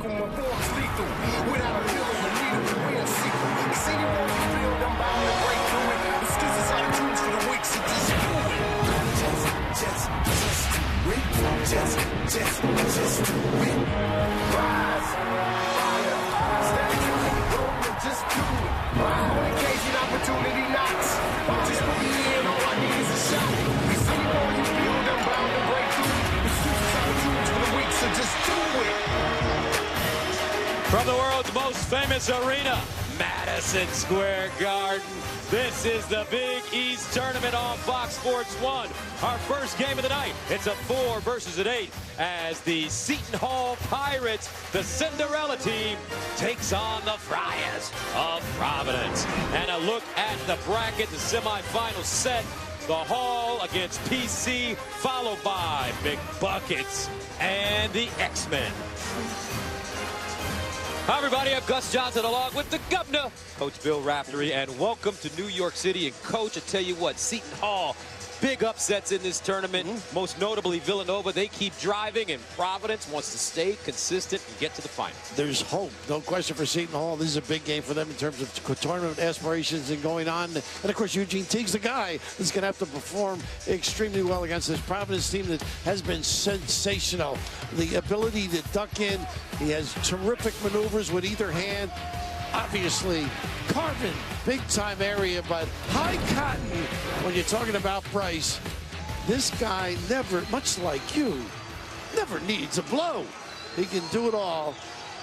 equal, my form's lethal. Without a pill in the needle, the win sequel. Cause anyone you build, I'm bound to break through it. Excuses are the tools for the weak, so just do it. Just do it. Just do it. Rise, fire, stand roll and just do it. On occasion, opportunity knocks. Just put me in, all I need is a shot. Cause anyone you build, I'm bound to break through. Excuses are the tools for the weak, so just do it. From the world's most famous arena, Madison Square Garden, this is the Big East Tournament on Fox Sports 1. Our first game of the night. It's a 4 versus an 8 as the Seton Hall Pirates, the Cinderella team, takes on the Friars of Providence. And a look at the bracket, the semifinal set. The Hall against PC, followed by Big Buckets and the X-Men. Hi, everybody. I'm Gus Johnson along with the governor, Coach Bill Raftery, and welcome to New York City. And, Coach, I tell you what, Seton Hall, big upsets in this tournament. Most notably, Villanova, they keep driving, and Providence wants to stay consistent and get to the final. There's hope, no question, for Seton Hall. This is a big game for them in terms of tournament aspirations and going on. And, of course, Eugene Teague's the guy that's going to have to perform extremely well against this Providence team that has been sensational. The ability to duck in, he has terrific maneuvers with either hand. Obviously, carving big-time area, but high cotton when you're talking about Bryce. This guy never, much like you, never needs a blow. He can do it all.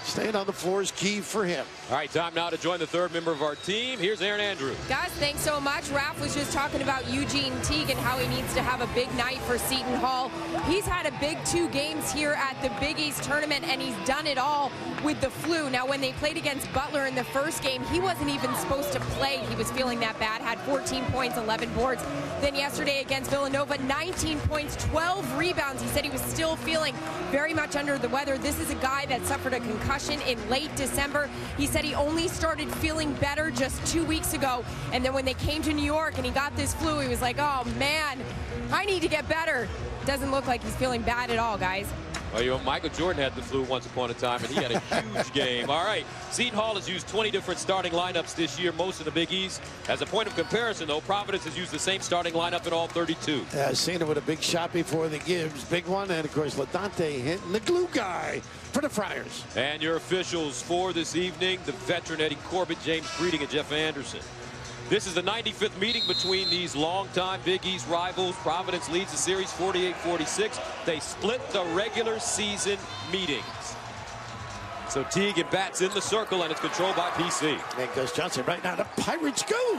Staying on the floor is key for him. All right, time now to join the third member of our team. Here's Aaron Andrews. Guys, thanks so much. Raph was just talking about Eugene Teague and how he needs to have a big night for Seton Hall. He's had a big 2 games here at the Big East Tournament, and he's done it all with the flu. Now, when they played against Butler in the first game, he wasn't even supposed to play. He was feeling that bad, had 14 points, 11 boards. Then yesterday against Villanova, 19 points, 12 rebounds. He said he was still feeling very much under the weather. This is a guy that suffered a concussion in late December. He said he only started feeling better just 2 weeks ago. And then when they came to New York and he got this flu, he was like, oh man, I need to get better. Doesn't look like he's feeling bad at all, guys. Well, you know, Michael Jordan had the flu once upon a time, and he had a huge game. All right, Seton Hall has used 20 different starting lineups this year, most in the Big East. As a point of comparison, though, Providence has used the same starting lineup in all 32. Seen it with a big shot before the Gibbs, big one, and of course LaDante hitting the glue guy for the Friars. And your officials for this evening, the veteran Eddie Corbett, James Breeding, and Jeff Anderson. This is the 95th meeting between these longtime Big East rivals. Providence leads the series 48-46. They split the regular season meetings. So Teague and Bats in the circle, and it's controlled by PC. And Gus Johnson right now. The Pirates go.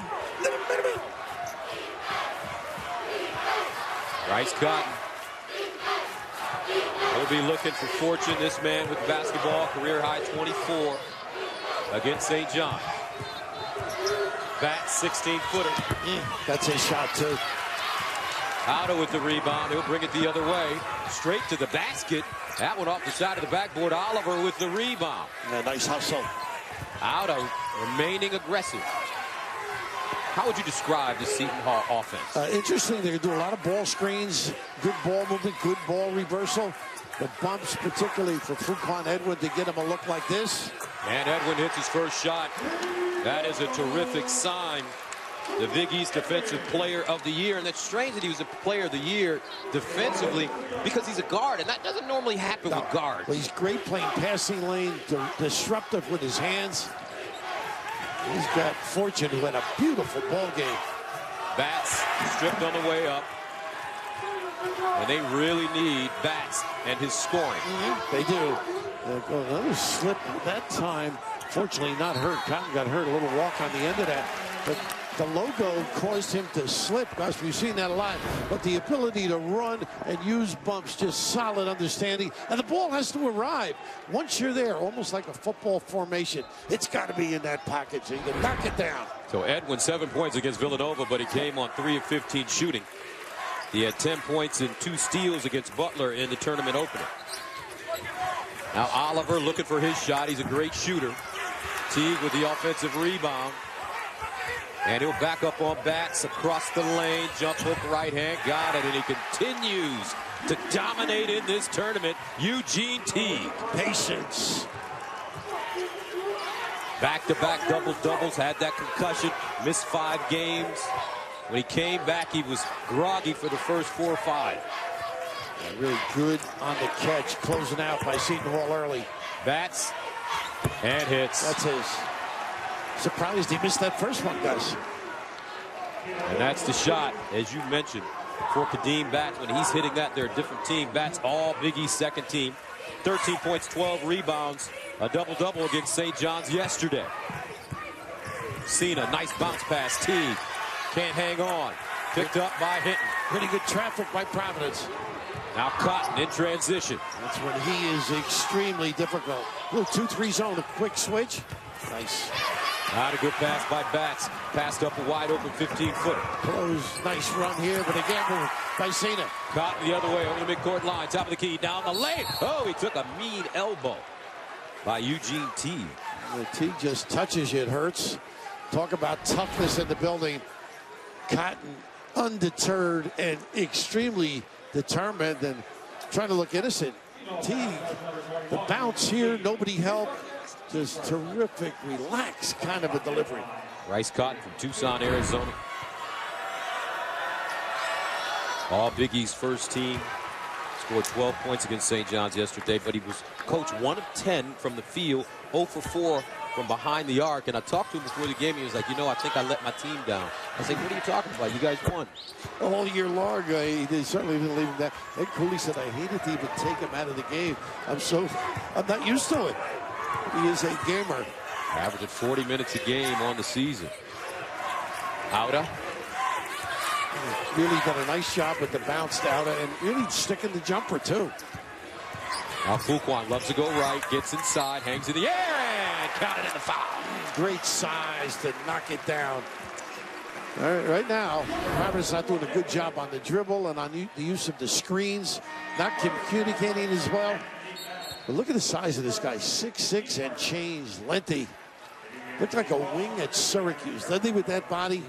Bryce Cotton. He'll be looking for fortune. This man with basketball, career high 24 against St. John. Bats, 16-footer. That's his shot, too. Otto with the rebound. He'll bring it the other way. Straight to the basket. That one off the side of the backboard. Oliver with the rebound. Yeah, nice hustle. Otto remaining aggressive. How would you describe the Seton Hall offense? Interesting. They do a lot of ball screens, good ball movement, good ball reversal. The bumps, particularly for Fuquan Edwin, to get him a look like this. And Edwin hits his first shot. That is a terrific sign. The Big East Defensive Player of the Year. And that's strange that he was a Player of the Year defensively because he's a guard, and that doesn't normally happen with guards. Well, he's great playing passing lane, disruptive with his hands. He's got Fortune, who had a beautiful ball game. Bats stripped on the way up. And they really need Bats and his scoring. They do. Another slip that time. Fortunately not hurt. Cotton got hurt, a little walk on the end of that. But the logo caused him to slip. Gosh, we've seen that a lot. But the ability to run and use bumps, just solid understanding. And the ball has to arrive. Once you're there, almost like a football formation, it's got to be in that pocket so you can knock it down. So Edwin, 7 points against Villanova, but he came on 3 of 15 shooting. He had 10 points and 2 steals against Butler in the tournament opener. Now Oliver looking for his shot. He's a great shooter. Teague with the offensive rebound. And he'll back up on Bats across the lane. Jump hook right hand. Got it. And he continues to dominate in this tournament. Eugene Teague. Patience. Back-to-back double-doubles, had that concussion, missed 5 games. When he came back, he was groggy for the first 4 or 5. Yeah, really good on the catch, closing out by Seton Hall early. Bats and hits. That's his. Surprised he missed that first one, guys. And that's the shot, as you mentioned, for Kadeem Bats. When he's hitting that, they're a different team. Bats all Big East second team. 13 points, 12 rebounds. A double-double against St. John's yesterday. Cena, nice bounce pass. Teague can't hang on. Picked up by Hinton. Pretty good traffic by Providence. Now Cotton in transition. That's when he is extremely difficult. Little 2-3 zone, a quick switch. Nice. Not a good pass by Bats. Passed up a wide open 15-footer. Close, nice run here, but a gamble by Cena. Cotton the other way over the midcourt line. Top of the key, down the lane. Oh, he took a mean elbow by Eugene Teague. Teague just touches you, it hurts. Talk about toughness in the building. Cotton undeterred and extremely determined and trying to look innocent. Teague, the bounce here, nobody helped. Just terrific, relaxed kind of a delivery. Bryce Cotton from Tucson, Arizona. All Big East first team. Scored 12 points against St. John's yesterday, but he was coach 1 of 10 from the field, 0 for 4 from behind the arc. And I talked to him before the game. He was like, you know, I think I let my team down. I was like, what are you talking about? You guys won. All year long, he certainly didn't leave him that. Ed Cooley said, I hated to even take him out of the game. I'm not used to it. He is a gamer. Averaging 40 minutes a game on the season. Auda. Really done a nice job with the bounce to Auda and really sticking the jumper, too. Now Fuquan loves to go right, gets inside, hangs in the air, and counted in the foul. Great size to knock it down. All right now, Providence not doing a good job on the dribble and on the use of the screens. Not communicating as well. But look at the size of this guy, 6'6" and change, lengthy. Looked like a wing at Syracuse. Lengthy with that body.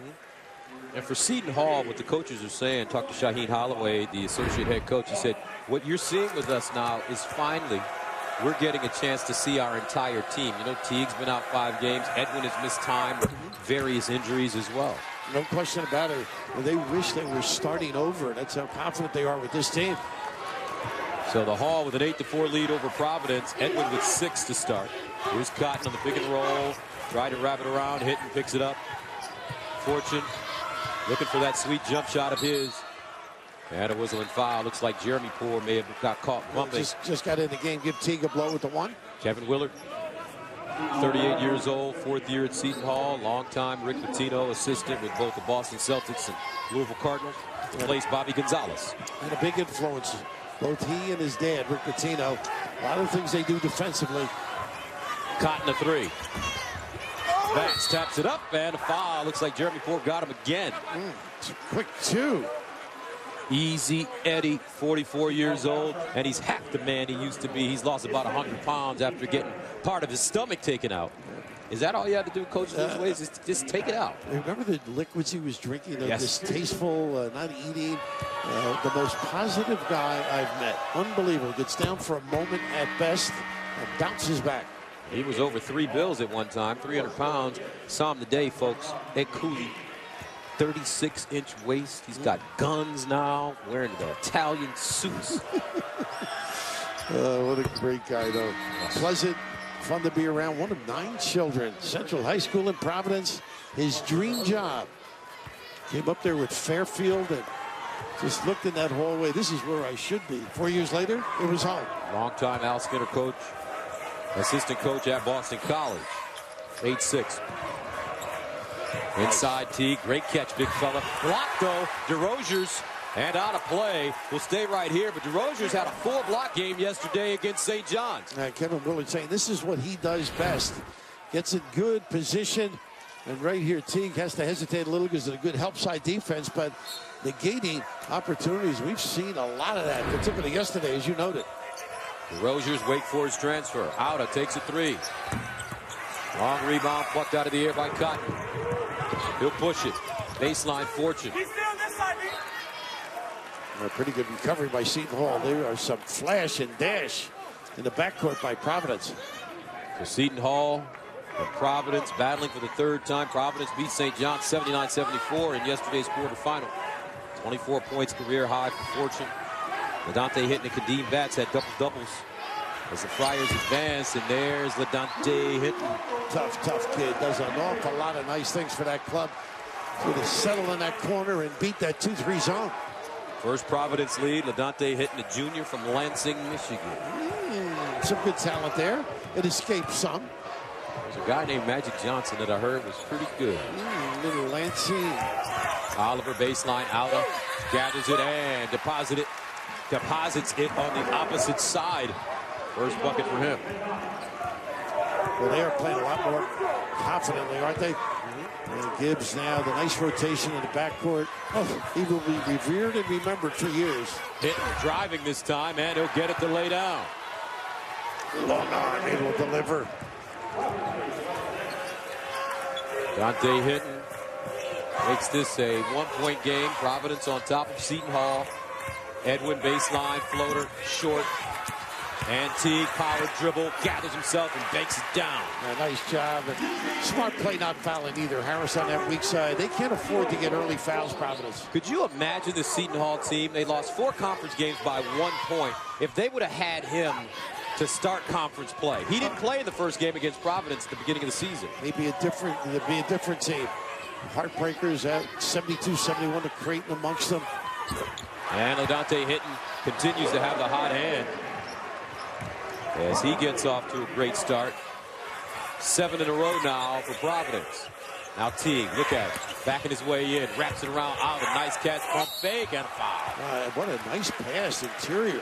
And for Seton Hall, what the coaches are saying, talked to Shaheen Holloway, the associate head coach, he said, what you're seeing with us now is finally we're getting a chance to see our entire team. You know, Teague's been out 5 games. Edwin has missed time with various injuries as well. No question about it. They wish they were starting over. That's how confident they are with this team. So the Hall with an 8-4 lead over Providence. Edwin with 6 to start. Here's Cotton on the pick and roll. Trying to wrap it around. Hinton picks it up. Fortune looking for that sweet jump shot of his. And a whistling foul. Looks like Jeremy Poore may have got caught bumping. Just got in the game. Give Teague a blow with the 1. Kevin Willard, 38 years old, 4th year at Seton Hall. Longtime Rick Pitino assistant with both the Boston Celtics and Louisville Cardinals. Replaced Bobby Gonzalez. And a big influence. Both he and his dad, Rick Pitino. A lot of things they do defensively. Cotton a 3. Bats taps it up and a foul. Looks like Jeremy Poore got him again. Quick 2. Easy Eddie, 44 years old, and he's half the man he used to be. He's lost about 100 pounds after getting part of his stomach taken out. Is that all you had to do, Coach, those ways? Is just take it out? Remember the liquids he was drinking? Yes. Distasteful, not eating. The most positive guy I've met. Unbelievable. Gets down for a moment at best and bounces back. He was over 3 bills at one time, 300 pounds. Saw him today, folks. Ed Cooley, 36-inch waist. He's got guns now, wearing the Italian suits. What a great guy, though. Pleasant, fun to be around. One of 9 children. Central High School in Providence. His dream job. Came up there with Fairfield and just looked in that hallway. This is where I should be. 4 years later, it was home. Longtime Al Skinner coach, assistant coach at Boston College. 8'6". Inside Teague, great catch, big fella. Blocked though, DeRozier's, and out of play. Will stay right here, but DeRozier's had a 4-block game yesterday against St. John's. Kevin Willard saying this is what he does best. Gets in good position, and right here Teague has to hesitate a little because of a good help side defense, but negating opportunities. We've seen a lot of that, particularly yesterday, as you noted. DeRozier's Wake Forest transfer. Auda takes a 3. Long rebound plucked out of the air by Cotton. He'll push it. Baseline Fortune. A pretty good recovery by Seton Hall. There are some flash and dash in the backcourt by Providence. So Seton Hall And Providence battling for the third time. Providence beat St. John's 79-74 in yesterday's quarterfinal. 24 points career high for Fortune. LaDante Hinton and Kadeem Batts had double-doubles as the Friars advance, and there's LaDante Hinton. Tough kid. Does an awful lot of nice things for that club. To settle in that corner and beat that 2-3 zone. First Providence lead. LaDante Hinton, a junior from Lansing, Michigan. Some good talent there. It escaped some. There's a guy named Magic Johnson that I heard was pretty good. Little Lansing. Oliver baseline, Alda gathers it and deposits it on the opposite side. First bucket for him. Well, they are playing a lot more confidently, aren't they? And Gibbs now, the nice rotation in the backcourt. Oh, he will be revered and remembered for years. Hinton driving this time, and he'll get it to lay down. Long arm, he will deliver. Dante Hinton makes this a one-point game. Providence on top of Seton Hall. Edwin baseline, floater, short. And Teague, power dribble, gathers himself and banks it down. Nice job. And smart play not fouling either. Harris on that weak side. They can't afford to get early fouls, Providence. Could you imagine the Seton Hall team? They lost 4 conference games by 1 point. If they would have had him to start conference play. He didn't play in the first game against Providence at the beginning of the season. It'd be a different team. Heartbreakers at 72-71 to Creighton amongst them. And LaDante Hinton continues to have the hot hand as he gets off to a great start. 7 in a row now for Providence. Now Teague, look at it. Backing his way in, wraps it around out. A nice catch, pump fake, and a foul. What a nice pass, interior.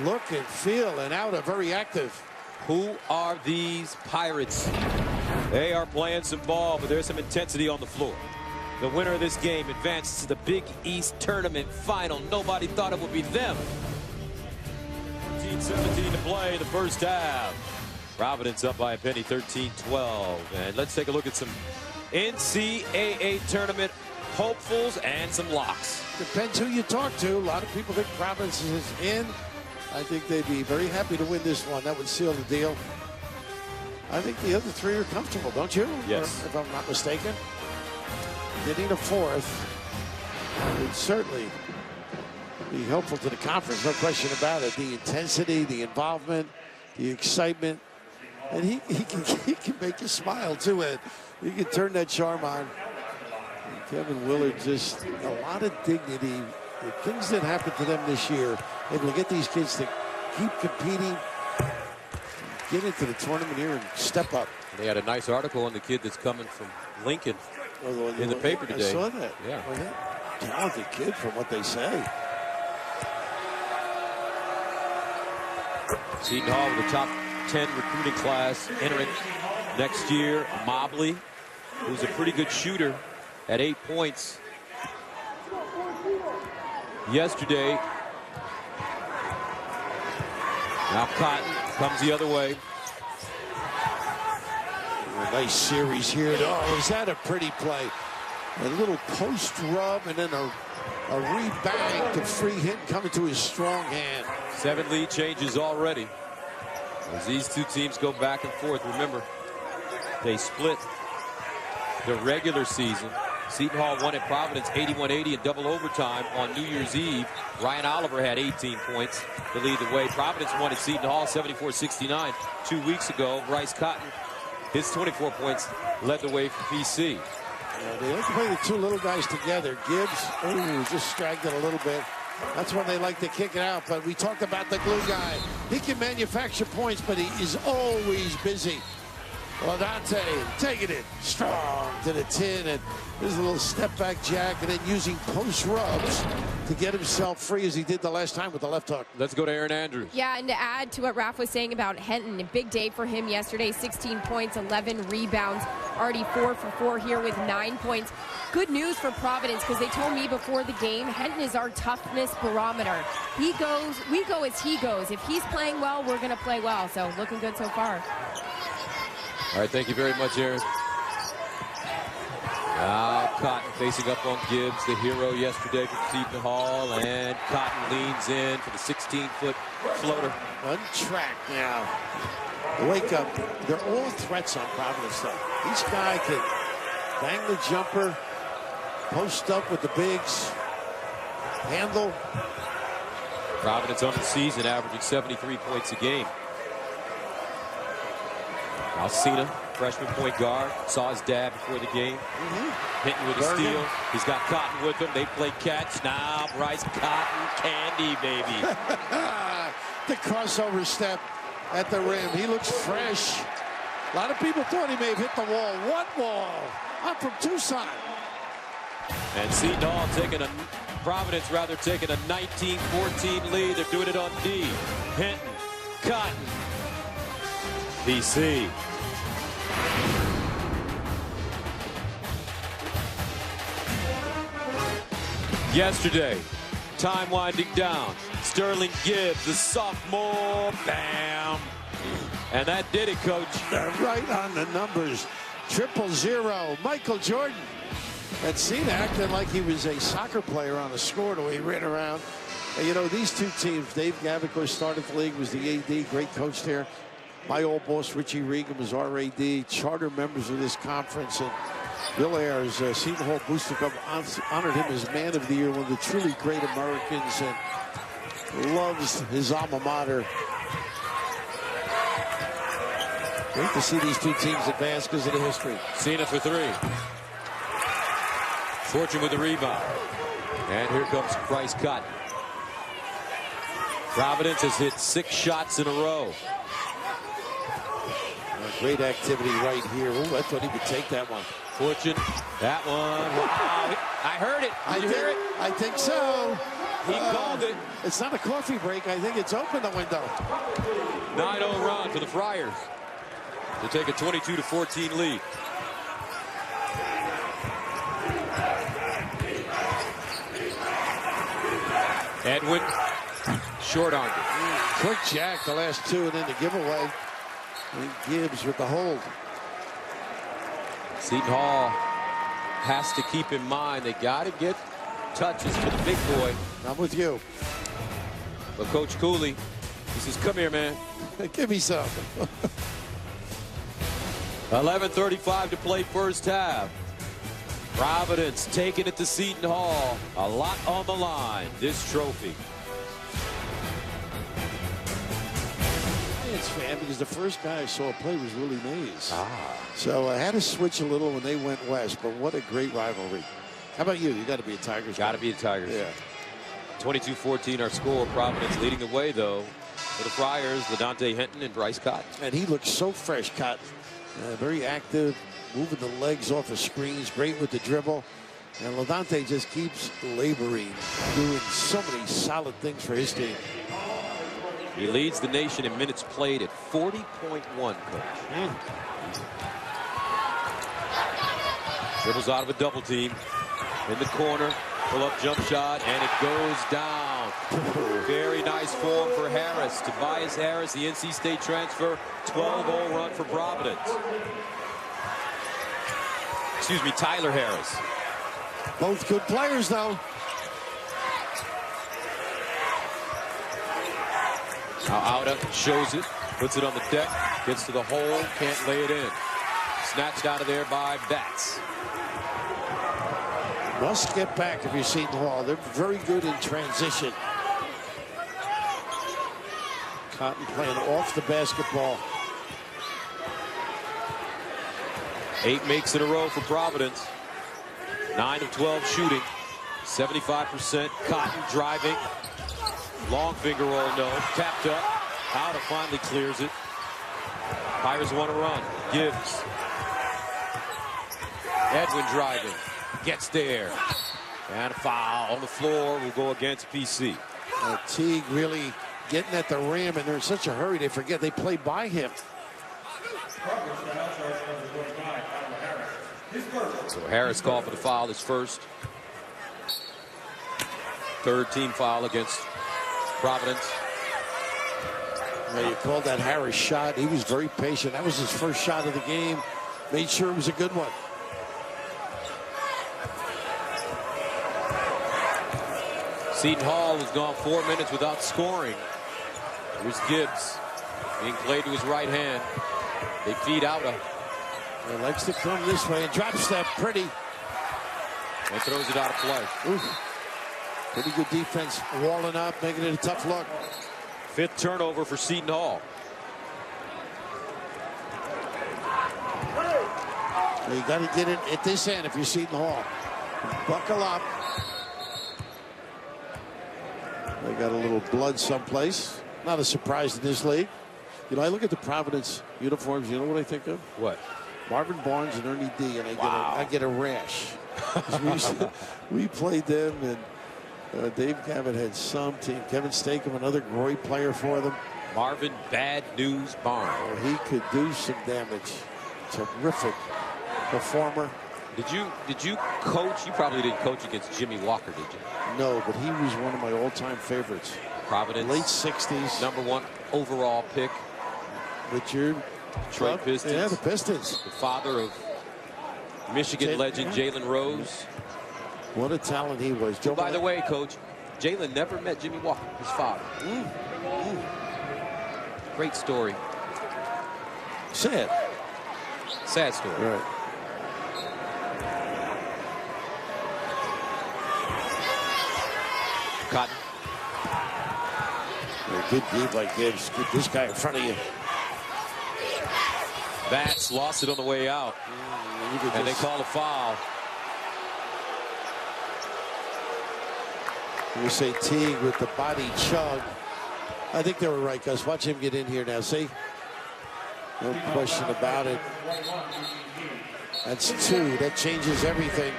Look and feel and out, very active. Who are these Pirates? They are playing some ball, but there's some intensity on the floor. The winner of this game advances to the Big East Tournament Final. Nobody thought it would be them. 13-17 to play in the first half. Providence up by a penny, 13-12. And let's take a look at some NCAA tournament hopefuls and some locks. Depends who you talk to. A lot of people think Providence is in. I think they'd be very happy to win this one. That would seal the deal. I think the other 3 are comfortable, don't you? Yes. Or, if I'm not mistaken. Getting a 4th would certainly be helpful to the conference, no question about it. The intensity, the involvement, the excitement. And he can make you smile, too, Ed. He can turn that charm on. And Kevin Willard, just a lot of dignity. The things that happened to them this year, able to get these kids to keep competing, get into the tournament here and step up. They had a nice article on the kid that's coming from Lincoln in the paper today. I saw that. Yeah. Talented kid from what they say. Seton Hall with the top 10 recruiting class entering next year. Mobley, who's a pretty good shooter at 8 points yesterday. Now Cotton comes the other way. A nice series here. Oh, is that a pretty play? A little post rub and then a rebang to free hit coming to his strong hand. 7 lead changes already as these two teams go back and forth. Remember, they split the regular season. Seton Hall won at Providence 81-80 in double overtime on New Year's Eve. Ryan Oliver had 18 points to lead the way. Providence won at Seton Hall 74-69 2 weeks ago. Bryce Cotton, his 24 points, led the way for PC. They like to play the 2 little guys together. Gibbs, just stragged it a little bit. That's when they like to kick it out. But we talked about the glue guy. He can manufacture points, but he is always busy. LaDante taking it strong to the tin, and there's a little step back jack, and then using post rubs to get himself free as he did the last time with the left hook. Let's go to Aaron Andrews. Yeah, and to add to what Raph was saying about Hinton, a big day for him yesterday. 16 points, 11 rebounds, already 4 for 4 here with 9 points. Good news for Providence, because they told me before the game, Hinton is our toughness barometer. He goes, we go as he goes. If he's playing well, we're going to play well. So looking good so far. All right, thank you very much, Aaron. Now Cotton facing up on Gibbs, the hero yesterday from Seton Hall, and Cotton leans in for the 16-foot floater. Untracked now. Wake up. They're all threats on Providence, though. Each guy can bang the jumper, post up with the bigs, handle. Providence on the season averaging 73 points a game. Alcina, freshman point guard, saw his dad before the game. Hitting with a steal. He's got Cotton with him. They play catch. Now Bryce Cotton, candy, baby. The crossover step at the rim. He looks fresh. A lot of people thought he may have hit the wall. What wall? I'm from Tucson. And Seton Hall Providence taking a 19-14 lead. They're doing it on D. Hinton, Cotton, PC. Yesterday, time winding down. Sterling Gibbs, the sophomore, bam. And that did it, Coach. Right on the numbers. 0-0. Michael Jordan. And Cena acting like he was a soccer player on a score the way he ran around. And, you know, these two teams, Dave Gavick started the league, was the AD, great coach there. My old boss, Richie Regan, was our AD, charter members of this conference. And Bill Ayers, Seton Hall Booster Club, honored him as Man of the Year, one of the truly great Americans, and loves his alma mater. Great to see these two teams advance because of the history. Cena for three. Fortune with the rebound. And here comes Bryce Cotton. Providence has hit 6 shots in a row. Great activity right here. Ooh, I thought he would take that one. Fortune, that one. Wow. I heard it. Did you hear it? I think so. He called it. It's not a coffee break. I think it's open the window. 9-0 run for the Friars to take a 22-14 lead. Edwin, short armed it. Quick jack, the last two, and then the giveaway. And Gibbs with the hold. Seton Hall has to keep in mind they got to get touches for the big boy. I'm with you. But Coach Cooley, he says, come here, man. Give me some. 11:35 to play first half. Providence taking it to Seton Hall. A lot on the line, this trophy. It's fan because the first guy I saw play was Willie Mays. So I had to switch a little when they went west, but what a great rivalry. How about you? You got to be a Tigers. Got to be a Tigers. Yeah. 22-14 our score. Providence leading the way, though, for the Friars, LaDante Hinton and Bryce Cotton. And he looks so fresh, Cotton. Very active, moving the legs off the screens, great with the dribble. And LaDante just keeps laboring, doing so many solid things for his team. He leads the nation in minutes played at 40.1, Coach. Dribbles out of a double team. In the corner, pull-up jump shot, and it goes down. Very nice form for Harris. Tobias Harris, the NC State transfer, 12-0 run for Providence. Excuse me, Tyler Harris. Both good players, though. Now Auda shows it, puts it on the deck, gets to the hole, can't lay it in. Snatched out of there by Batts. Must get back if you're Seton Hall. They're very good in transition. Cotton playing off the basketball. 8 makes in a row for Providence. 9 of 12 shooting. 75%. Cotton driving. Long finger roll, no. Tapped up. Auda finally clears it. Pirates want to run. Gibbs. Edwin driving. Gets there. And a foul on the floor will go against PC. Teague really getting at the rim, and they're in such a hurry they forget they play by him. So Harris called for the foul, his first. Third team foul against Providence. Well, you called that Harris shot. He was very patient. That was his first shot of the game. Made sure it was a good one. Seton Hall has gone 4 minutes without scoring. Here's Gibbs being played to his right hand. They feed out. He likes to come this way and drop step pretty. And throws it out of play. Oof. Pretty good defense, walling up, making it a tough look. 5th turnover for Seton Hall. You got to get it at this end if you're Seton Hall. Buckle up. They got a little blood someplace. Not a surprise in this league. You know, I look at the Providence uniforms. You know what I think of? What? Marvin Barnes and Ernie D. And I get a rash. we played them, and Dave Gavitt had some team. Kevin Stakem, another great player for them. Marvin Bad News Barnes. Oh, he could do some damage. Terrific performer. Did you coach? You probably didn't coach against Jimmy Walker, did you? No, but he was one of my all-time favorites. Providence. Late 60s. #1 overall pick. Richard. Detroit Pistons. Yeah, the Pistons. The father of Michigan legend Jalen Rose. What a talent he was. Joe, by the way, Coach, Jalen never met Jimmy Walker, his father. Great story. Sad. Sad story. Right. Cotton. A good deep like Gibbs. Get this guy in front of you. Bats lost it on the way out. And they call a foul. You say Teague with the body chug. I think they were right, Gus. Watch him get in here now. See? No question about it. That's 2. That changes everything.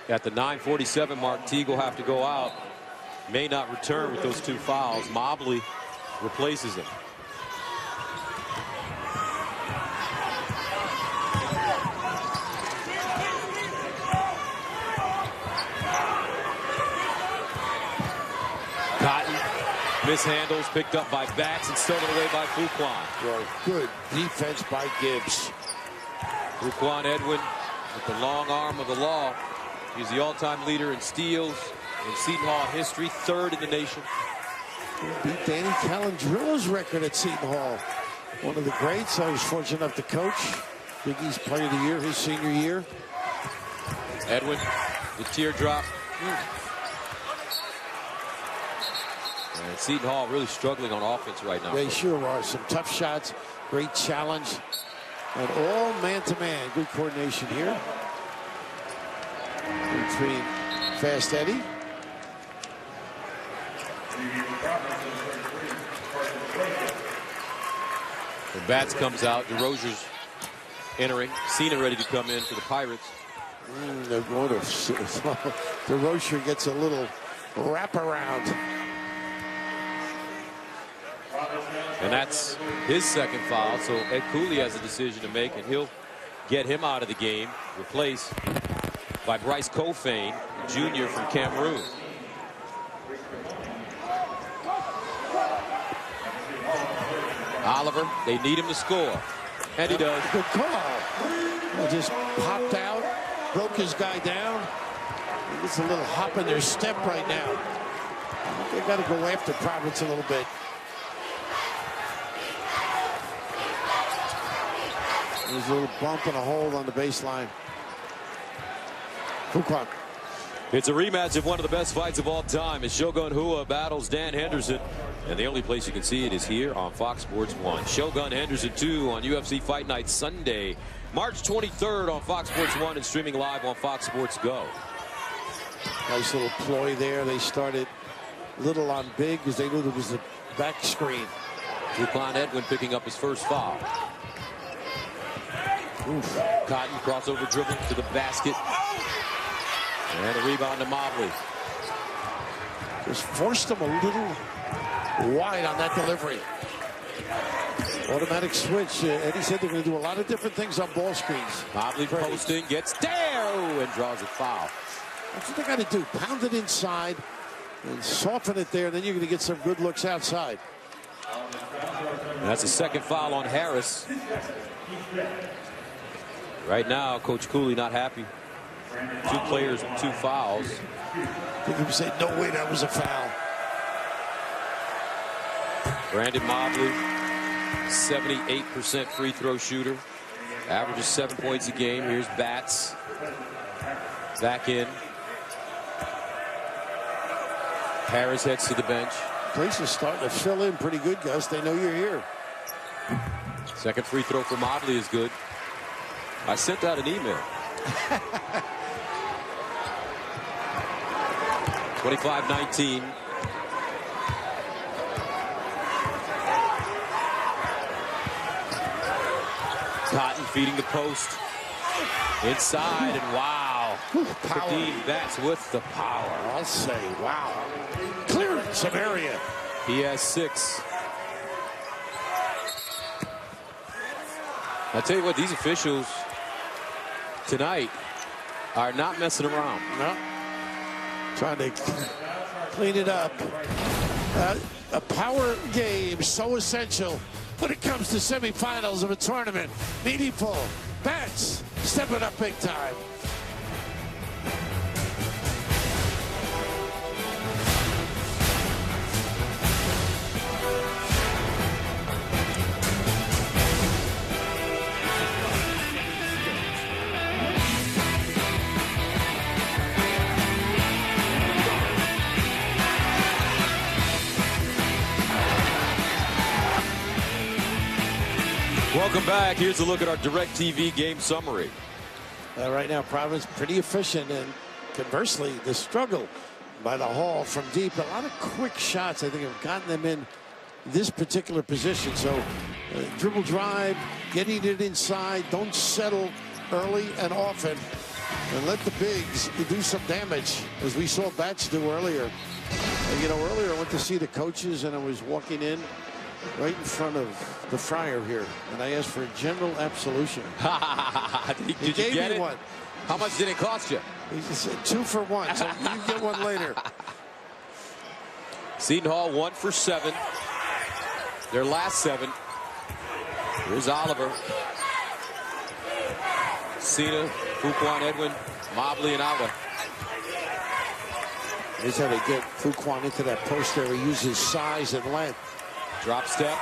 At the 9:47 mark, Teague will have to go out. May not return with those 2 fouls. Mobley replaces him. Cotton mishandles, picked up by Bats and stolen away by Fuquan. Well, good defense by Gibbs. Fuquan Edwin with the long arm of the law. He's the all-time leader in steals in Seton Hall history, 3rd in the nation. Beat Danny Calandrillo's record at Seton Hall. One of the greats. I was fortunate enough to coach. Big East Player of the Year his senior year. Edwin, the teardrop. And Seton Hall really struggling on offense right now. They sure are. Some tough shots. Great challenge. And all man-to-man. Good coordination here. Between Fast Eddie. The Bats comes out. DeRozier's entering. Cena ready to come in for the Pirates. They're going to. DeRozier gets a little wraparound. And that's his 2nd foul. So Ed Cooley has a decision to make, and he'll get him out of the game, replaced by Bryce Kofane, Jr. from Cameroon. Oliver, they need him to score. And he does. Good call. Well, just popped out, broke his guy down. It's a little hop in their step right now. They got to go after Providence a little bit. There's a little bump and a hold on the baseline. Fuquan. It's a rematch of one of the best fights of all time as Shogun Rua battles Dan Henderson. And the only place you can see it is here on Fox Sports 1. Shogun Henderson 2 on UFC Fight Night Sunday, March 23rd on Fox Sports 1 and streaming live on Fox Sports Go. Nice little ploy there. They started little on big because they knew there was a back screen. Fuquan Edwin picking up his 1st foul. Oof. Cotton crossover dribble to the basket. And a rebound to Mobley. Just forced them a little wide on that delivery. Automatic switch. Eddie said they're going to do a lot of different things on ball screens. Mobley posting, gets there, and draws a foul. That's what they got to do. Pound it inside and soften it there. Then you're going to get some good looks outside. And that's a 2nd foul on Harris. Right now, Coach Cooley not happy. 2 players with 2 fouls. I think he would say, no way, that was a foul. Brandon Mobley, 78% free throw shooter. Averages 7 points a game. Here's Bats. Back in. Harris heads to the bench. Place is starting to fill in pretty good, Gus. They know you're here. Second free throw for Mobley is good. I sent out an email. 25-19. Cotton feeding the post. Inside, and wow. Kadeem Bats with the power. I'll say, wow. Clearing some area. He has 6. I tell you what, these officials tonight are not messing around. No. Trying to clean it up. A power game so essential when it comes to semifinals of a tournament. Meaningful. Bats stepping up big time. Welcome back. Here's a look at our DirecTV game summary. Right now, Providence pretty efficient, and conversely, the struggle by the Hall from deep. A lot of quick shots, I think, have gotten them in this particular position. So, dribble drive, getting it inside, don't settle early and often, and let the bigs do some damage, as we saw Bats do earlier. You know, earlier I went to see the coaches, and I was walking in right in front of the fryer here, and I asked for a general absolution. Did you get it? One. How much did it cost you? He said 2 for 1, so you get one later. Seton Hall 1 for 7. Their last 7. Here's Oliver. Cena, Fuquan, Edwin, Mobley, and Alba. Here's how they get Fuquan into that post there. He uses size and length. Drop step.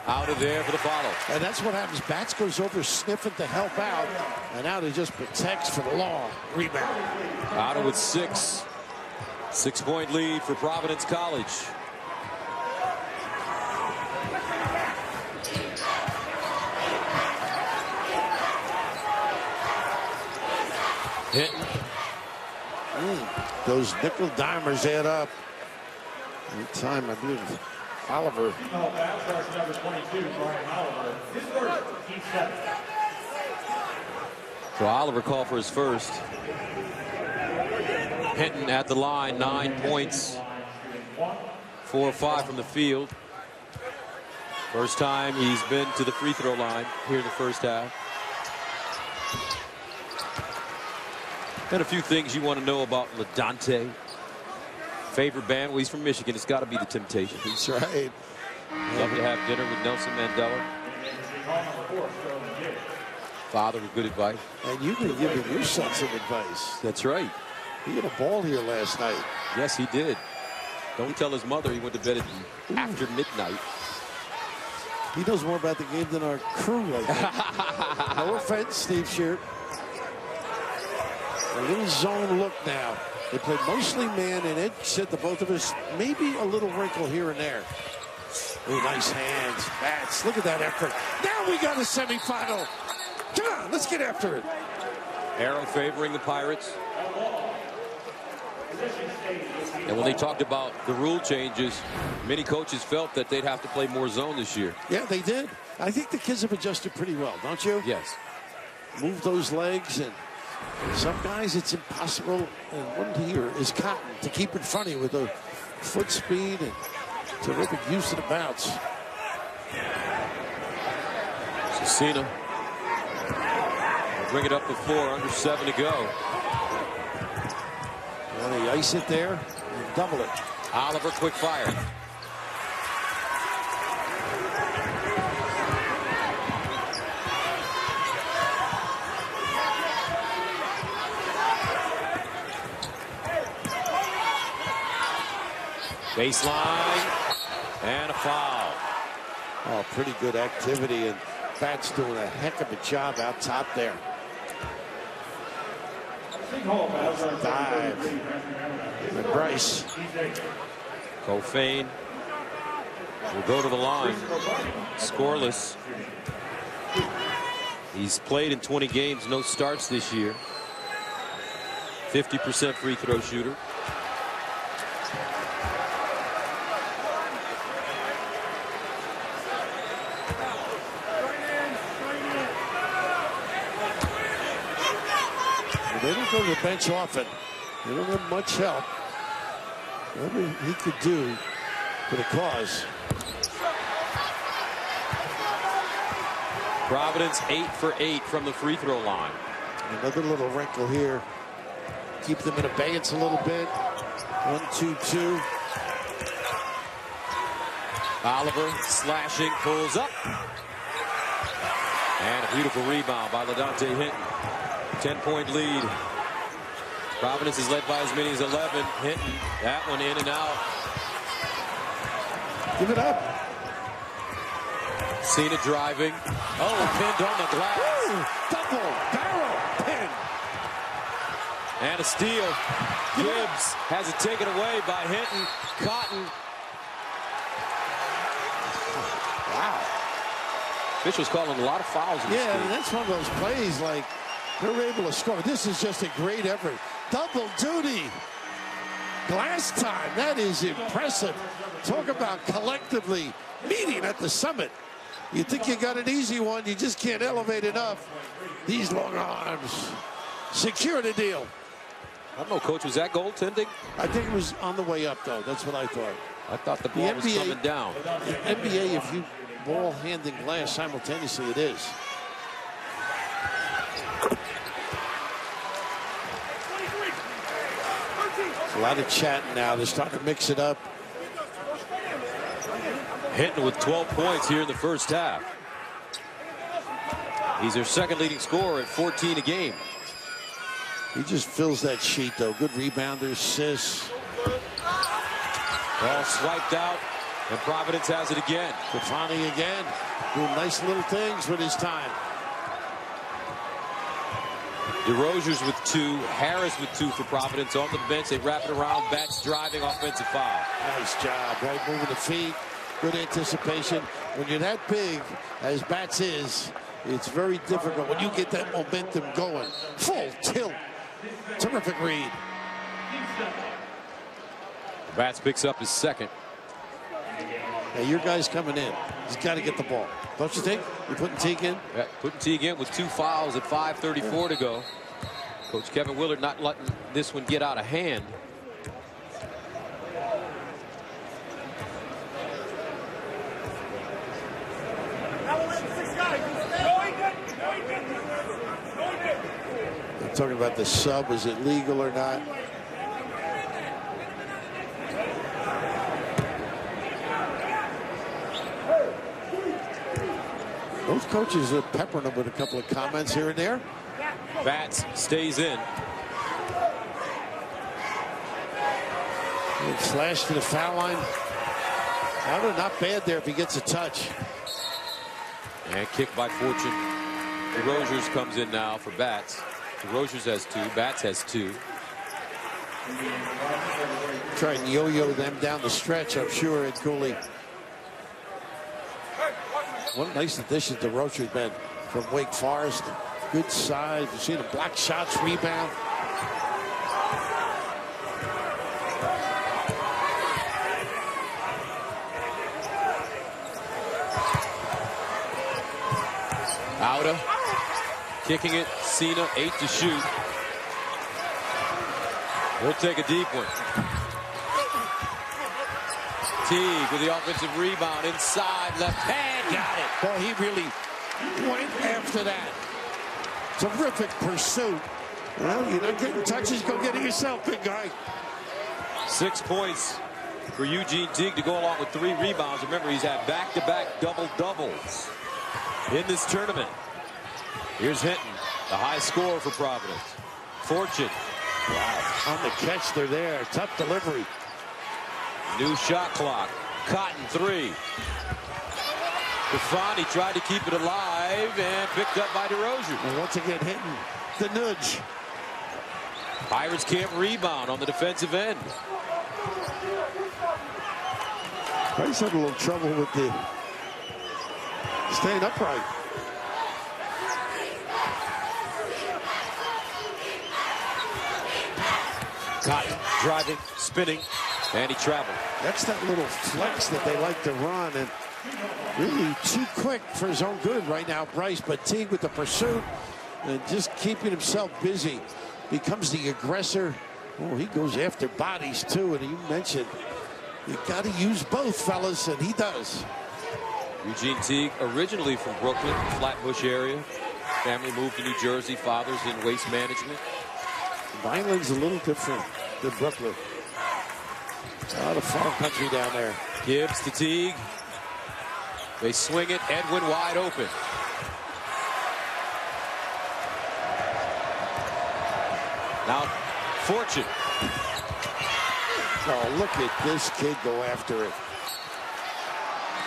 Out of there for the follow. And that's what happens. Bats goes over sniffing to help out. And out he just protects for the long rebound. Out with 6. 6-point lead for Providence College. Hinton. Those nickel dimers add up. Every time, I believe Oliver. Number 22, Brian Oliver. His first, team 7. So Oliver called for his first. Hinton at the line, 9 points. 4 or 5 from the field. First time he's been to the free throw line here in the first half. And a few things you want to know about LaDante. Favorite band? Well, he's from Michigan. It's got to be the Temptations. That's right. Love to have dinner with Nelson Mandela. Father with good advice. And you've been giving your son some advice. That's right. He had a ball here last night. Yes, he did. Don't tell his mother he went to bed after midnight. He knows more about the game than our crew right now. No offense, Steve Sheard. A little zone look now. They played mostly man, and Ed said to both of us, maybe a little wrinkle here and there. Oh, nice hands. Bats. Look at that effort. Now we got a semifinal. Come on, let's get after it. Arrow favoring the Pirates. And when they talked about the rule changes, many coaches felt that they'd have to play more zone this year. Yeah, they did. I think the kids have adjusted pretty well, don't you? Yes. Move those legs, and some guys it's impossible. And one here is Cotton to keep in front of you with a foot speed and terrific use of the bounce. Cena will bring it up to 4, under 7 to go. And they ice it there and double it. Oliver, quick fire. Baseline and a foul. Oh, pretty good activity, and Bats doing a heck of a job out top there. Dive. And Bryce. Kofane will go to the line. Scoreless. He's played in 20 games, no starts this year. 50% free throw shooter. They don't go to the bench often. They don't have much help. Whatever he could do for the cause. Providence 8 for 8 from the free throw line. Another little wrinkle here. Keep them in abeyance a little bit. 1-2-2. Oliver slashing, pulls up. And a beautiful rebound by LaDonte Hinton. 10-point lead. Providence is led by as many as 11. Hinton, that one in and out. Give it up. Cena driving. Oh, pinned on the glass. Woo! Double barrel pin. And a steal. Gibbs has it taken away by Hinton. Cotton. Wow. Officials calling a lot of fouls in this game. That's one of those plays like they're able to score. This is just a great effort. Double duty. Glass time. That is impressive. Talk about collectively meeting at the summit. You think you got an easy one, you just can't elevate enough. These long arms secure the deal. I don't know, Coach, was that goaltending? I think it was on the way up, though. That's what I thought. I thought the ball was coming down. The NBA, if you ball, hand, and glass simultaneously, it is. A lot of chatting now. They're starting to mix it up. Hinton with 12 points here in the first half. He's their second leading scorer at 14 a game. He just fills that sheet, though. Good rebounder, assists. Ball swiped out, and Providence has it again. Stefani again, doing nice little things with his time. DeRozier's with 2, Harris with 2 for Providence on the bench. They wrap it around. Bats driving, offensive foul. Nice job, right? Moving the feet, good anticipation. When you're that big, as Bats is, it's very difficult when you get that momentum going. Full tilt. Terrific read. Bats picks up his second. Hey, your guy's coming in. He's got to get the ball. Don't you think? You're putting Teague in? Yeah, putting Teague in with 2 fouls at 5:34 to go. Coach Kevin Willard not letting this one get out of hand. I'm talking about the sub. Is it legal or not? Both coaches are peppering him with a couple of comments here and there. Bats stays in. Flash to the foul line. Not bad there if he gets a touch. And kick by Fortune. DeRozier's comes in now for Bats. DeRozier's has 2. Bats has 2. Try and yo-yo them down the stretch, I'm sure, Ed Cooley. What a nice addition DeRozier's been from Wake Forest. Good size. You've seen him block shots, rebound. Outa kicking it. Cena 8 to shoot. He'll take a deep one. Teague with the offensive rebound inside left hand. Got it. Boy, he really went after that. Terrific pursuit. Well, you're not getting touches. Go get it yourself, big guy. 6 points for Eugene Teague to go along with 3 rebounds. Remember, he's had back-to-back double-doubles in this tournament. Here's Hinton, the high scorer for Providence. Fortune. Wow. On the catch, they're there. Tough delivery. New shot clock. Cotton 3. Stefani tried to keep it alive and picked up by DeRozier. And once again hitting the nudge. Pirates can't rebound on the defensive end. Price had a little trouble with the staying upright. Cotton driving, spinning, and he traveled. That's that little flex that they like to run, and really too quick for his own good right now, Bryce. But Teague with the pursuit and just keeping himself busy. Becomes the aggressor. Oh, he goes after bodies too, and you mentioned you got to use both, fellas, and he does. Eugene Teague, originally from Brooklyn, Flatbush area. Family moved to New Jersey, father's in waste management. Vineland's a little different than Brooklyn. A lot of farm country down there. Gibbs to Teague. They swing it. Edwin wide open. Now, Fortune. Oh, look at this kid go after it.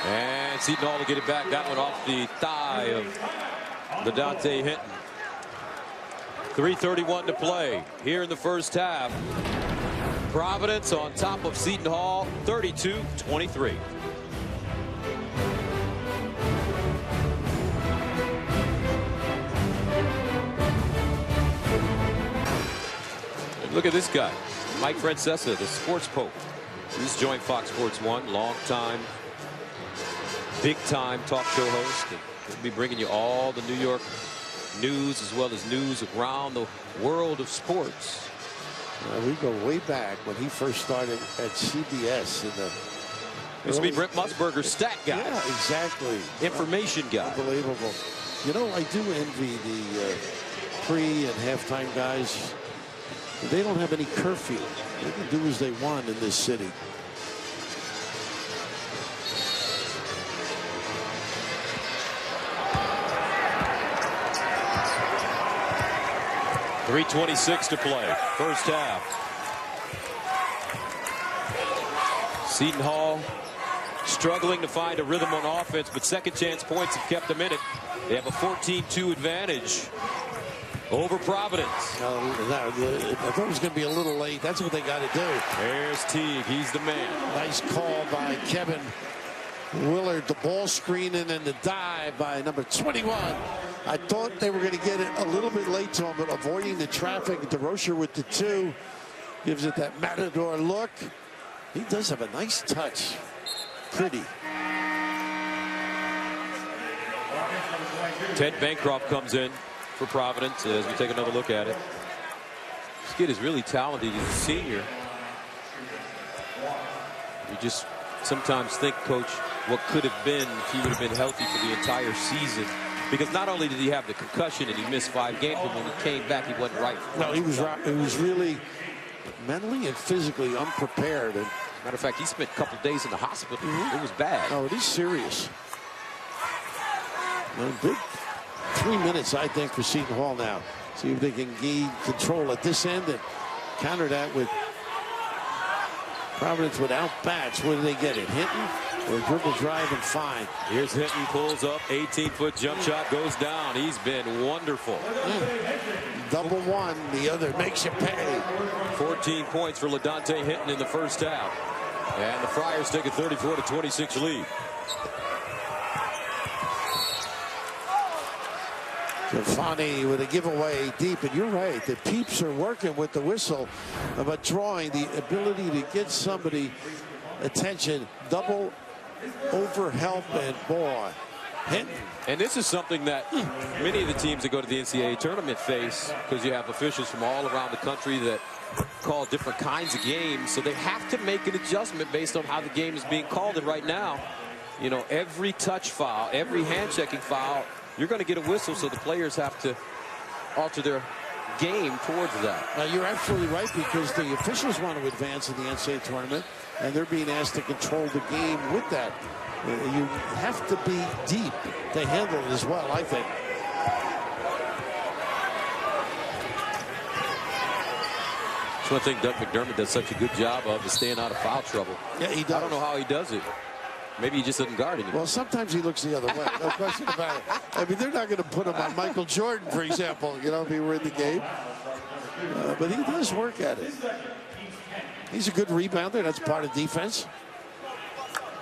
And Seton Hall to get it back. That one off the thigh of LaDontae Hinton. 3:31 to play here in the first half. Providence on top of Seton Hall, 32-23. And look at this guy, Mike Francesa, the sports pope. He's joined Fox Sports 1, long time, big time talk show host. And he'll be bringing you all the New York news as well as news around the world world of sports. We go way back when he first started at CBS in the. Used to be Brent Musburger's stat guy. Yeah, exactly. Information guy. Unbelievable. You know, I do envy the pre and halftime guys. They don't have any curfew. They can do as they want in this city. .326 to play. First half. Seton Hall struggling to find a rhythm on offense, but second chance points have kept them in it. They have a 14-2 advantage over Providence. I thought it was going to be a little late. That's what they got to do. There's Teague. He's the man. Nice call by Kevin Willard. The ball screening and the dive by number 21. I thought they were going to get it a little bit late to him, but avoiding the traffic. DeRozier with the 2 gives it that matador look. He does have a nice touch. Pretty. Ted Bancroft comes in for Providence as we take another look at it. This kid is really talented. He's a senior. You just sometimes think, Coach, what could have been if he would have been healthy for the entire season. Because not only did he have the concussion and he missed 5 games, but when he came back, he wasn't right. No, he was right. It was really mentally and physically unprepared. And matter of fact, he spent a couple days in the hospital. It was bad. oh, it is serious. A big 3 minutes, I think, for Seton Hall now. See if they can gain control at this end and counter that with Providence without bats. Where do they get it? Hinton or dribble drive and fine? Here's Hinton, pulls up, 18-foot jump shot, goes down. He's been wonderful. Double one, the other makes you pay. 14 points for LaDontae Hinton in the first half. And the Friars take a 34-26 lead. Stefani with a giveaway deep, and you're right. The peeps are working with the whistle, but drawing the ability to get somebody attention, double over help, and boy, Hinton. And this is something that many of the teams that go to the NCAA tournament face, because you have officials from all around the country that call different kinds of games, so they have to make an adjustment based on how the game is being called. And right now, you know, every touch foul, every hand-checking foul, you're going to get a whistle, so the players have to alter their game towards that. You're absolutely right, because the officials want to advance in the NCAA tournament, and they're being asked to control the game with that. You have to be deep to handle it as well, I think. That's one thing Doug McDermott does such a good job of, is staying out of foul trouble. Yeah, he does. I don't know how he does it. Maybe he just doesn't guard anymore. Well, sometimes he looks the other way. No question about it. I mean, they're not going to put him on Michael Jordan, for example, you know, if he were in the game. But he does work at it. He's a good rebounder. That's part of defense.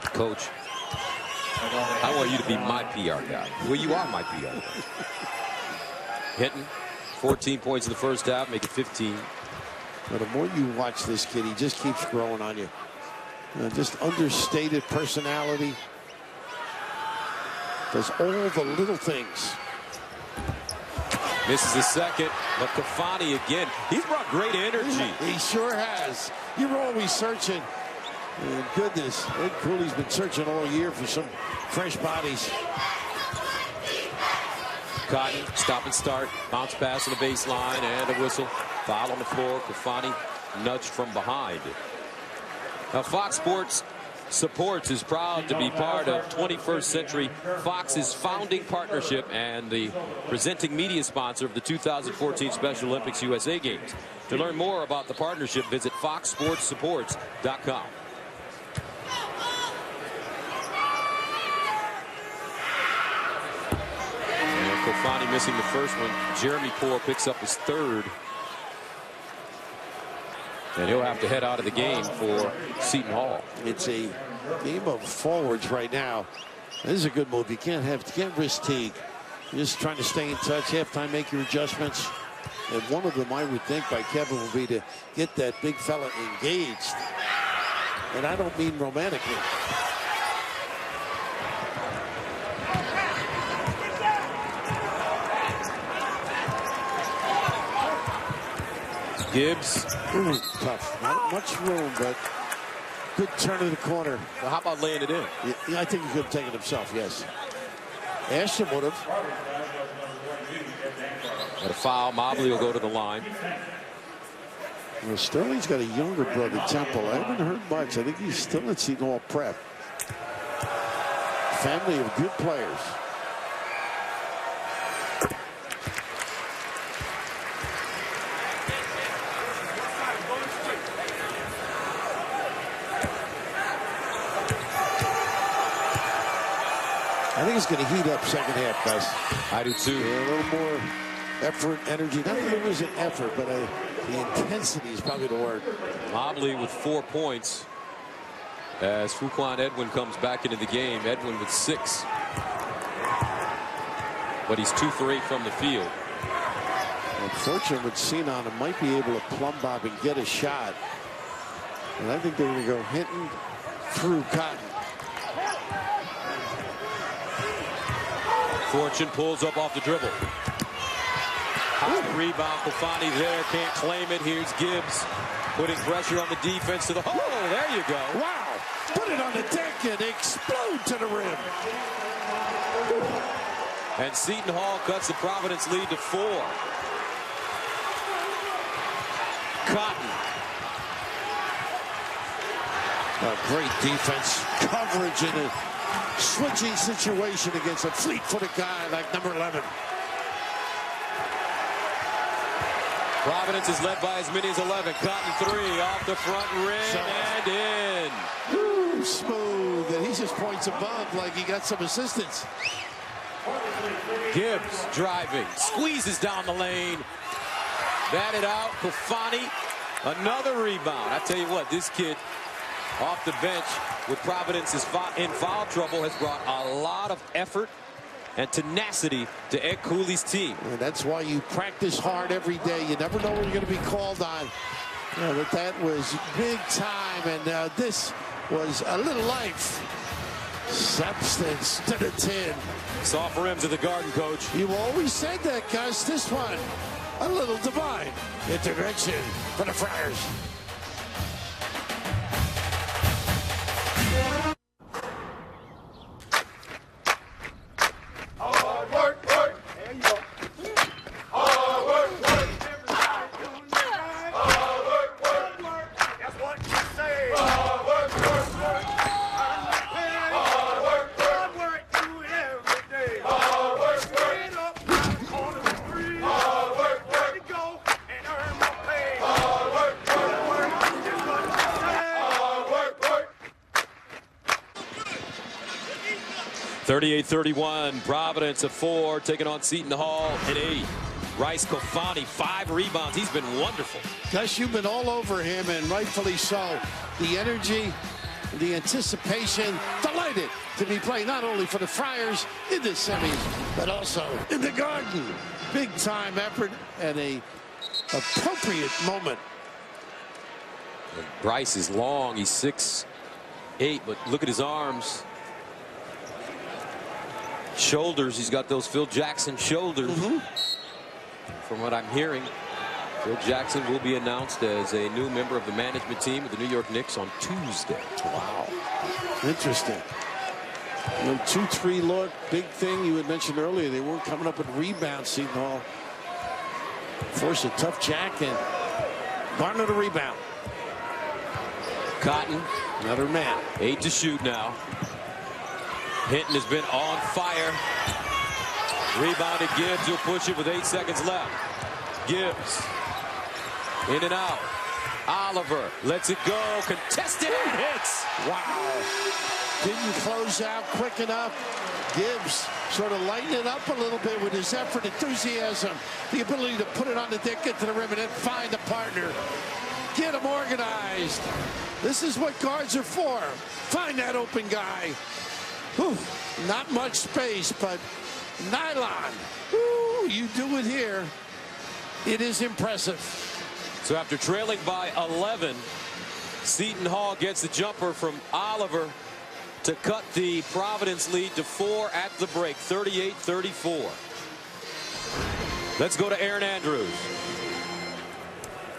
Coach, I want you to be my PR guy. Well, you are my PR guy. Hitting 14 points in the first half, make it 15. But the more you watch this kid, he just keeps growing on you. Just understated personality. Does all the little things. Misses the second, but Kafani again. He's brought great energy. He sure has. You're always searching. And goodness, Ed Cooley's been searching all year for some fresh bodies. Cotton, stop and start. Bounce pass on the baseline and a whistle. Foul on the floor. Kafani nudged from behind. Now, Fox Sports Supports is proud to be part of 21st Century Fox's founding partnership and the presenting media sponsor of the 2014 Special Olympics USA Games. To learn more about the partnership, visit foxsportssupports.com. Kofani missing the first one. Jeremy Poore picks up his third. And he'll have to head out of the game for Seton Hall. It's a game of forwards right now. This is a good move. You can't risk Teague. You're just trying to stay in touch. Halftime, make your adjustments. And one of them, I would think, by Kevin will be to get that big fella engaged. And I don't mean romantically. Gibbs. Ooh, tough. Not much room, but good turn of the corner. Well, how about laying it in? Yeah, I think he could have taken it himself, yes. Ashton would have. Got a foul. Mobley will go to the line. Well, Sterling's got a younger brother, Temple. I haven't heard much. I think he's still at Seton Hall Prep. Family of good players. I think it's going to heat up second half, guys. I do too. Yeah, a little more effort, energy. Not that there isn't effort, but the intensity is probably the word. Mobley with 4 points as Fuquan Edwin comes back into the game. Edwin with 6. But he's 2 for 8 from the field. Unfortunately, with Seton, it might be able to plumb bob and get a shot. And I think they're going to go Hinton through Cotton. Fortune pulls up off the dribble. High rebound. Kofani there. Can't claim it. Here's Gibbs putting pressure on the defense to the hole. Oh, there you go. Wow. Put it on the deck and explode to the rim. And Seton Hall cuts the Providence lead to 4. Cotton. Great defense. Coverage in a switching situation against a fleet-footed guy like number 11. Providence is led by as many as 11. Cotton 3 off the front rim and in. Ooh, smooth. And he just points above like he got some assistance. Gibbs driving, squeezes down the lane. Batted out. Kofani, another rebound. I tell you what, this kid off the bench with Providence is in foul trouble has brought a lot of effort and tenacity to Ed Cooley's team. And that's why you practice hard every day. You never know what you're going to be called on. But that was big time, and this was a little life. Substance to the tin. Soft rims of the Garden, coach. You always said that, Gus. This one, a little divine intervention for the Friars. 38-31, Providence at 4, taking on Seton Hall at 8. Rice Kofani, 5 rebounds. He's been wonderful. Gus, you've been all over him, and rightfully so. The energy, the anticipation, delighted to be playing not only for the Friars in the semis, but also in the Garden. Big time effort and a appropriate moment. And Bryce is long. He's 6'8", but look at his arms. Shoulders, he's got those Phil Jackson shoulders. From what I'm hearing, Phil Jackson will be announced as a new member of the management team of the New York Knicks on Tuesday. Wow. Interesting. 2-3 look, big thing you had mentioned earlier. They weren't coming up with rebounds, Seton Hall. Forced a tough jack, and Garner the rebound. Cotton, another man. 8 to shoot now. Hinton has been on fire. Rebounded Gibbs. He'll push it with 8 seconds left. Gibbs in and out. Oliver lets it go. Contested and hits. Wow. Didn't close out quick enough. Gibbs sort of lightened it up a little bit with his effort, enthusiasm, the ability to put it on the deck, get to the rim, and then find a partner. Get them organized. This is what guards are for. Find that open guy. Whew. Not much space, but nylon. Ooh, you do it here. It is impressive. So after trailing by 11, Seton Hall gets the jumper from Oliver to cut the Providence lead to 4 at the break, 38-34. Let's go to Aaron Andrews.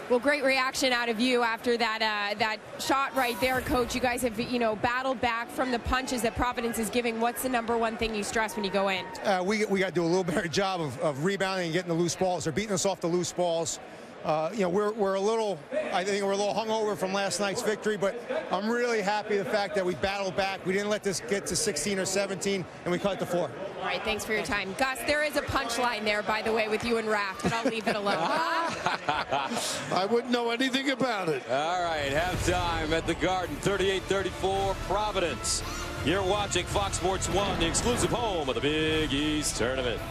Well, great reaction out of you after that shot right there, Coach. You guys have, battled back from the punches that Providence is giving. What's the #1 thing you stress when you go in? We got to do a little better job of rebounding and getting the loose balls. They're beating us off the loose balls. We're a little, I think we're a little hungover from last night's victory, but I'm really happy the fact that we battled back. We didn't let this get to 16 or 17, and we cut it to 4. All right, thanks for your time. Gus, there is a punchline there, by the way, with you and Raph, but I'll leave it alone. I wouldn't know anything about it. All right, halftime at the Garden, 38-34, Providence. You're watching Fox Sports 1, the exclusive home of the Big East Tournament.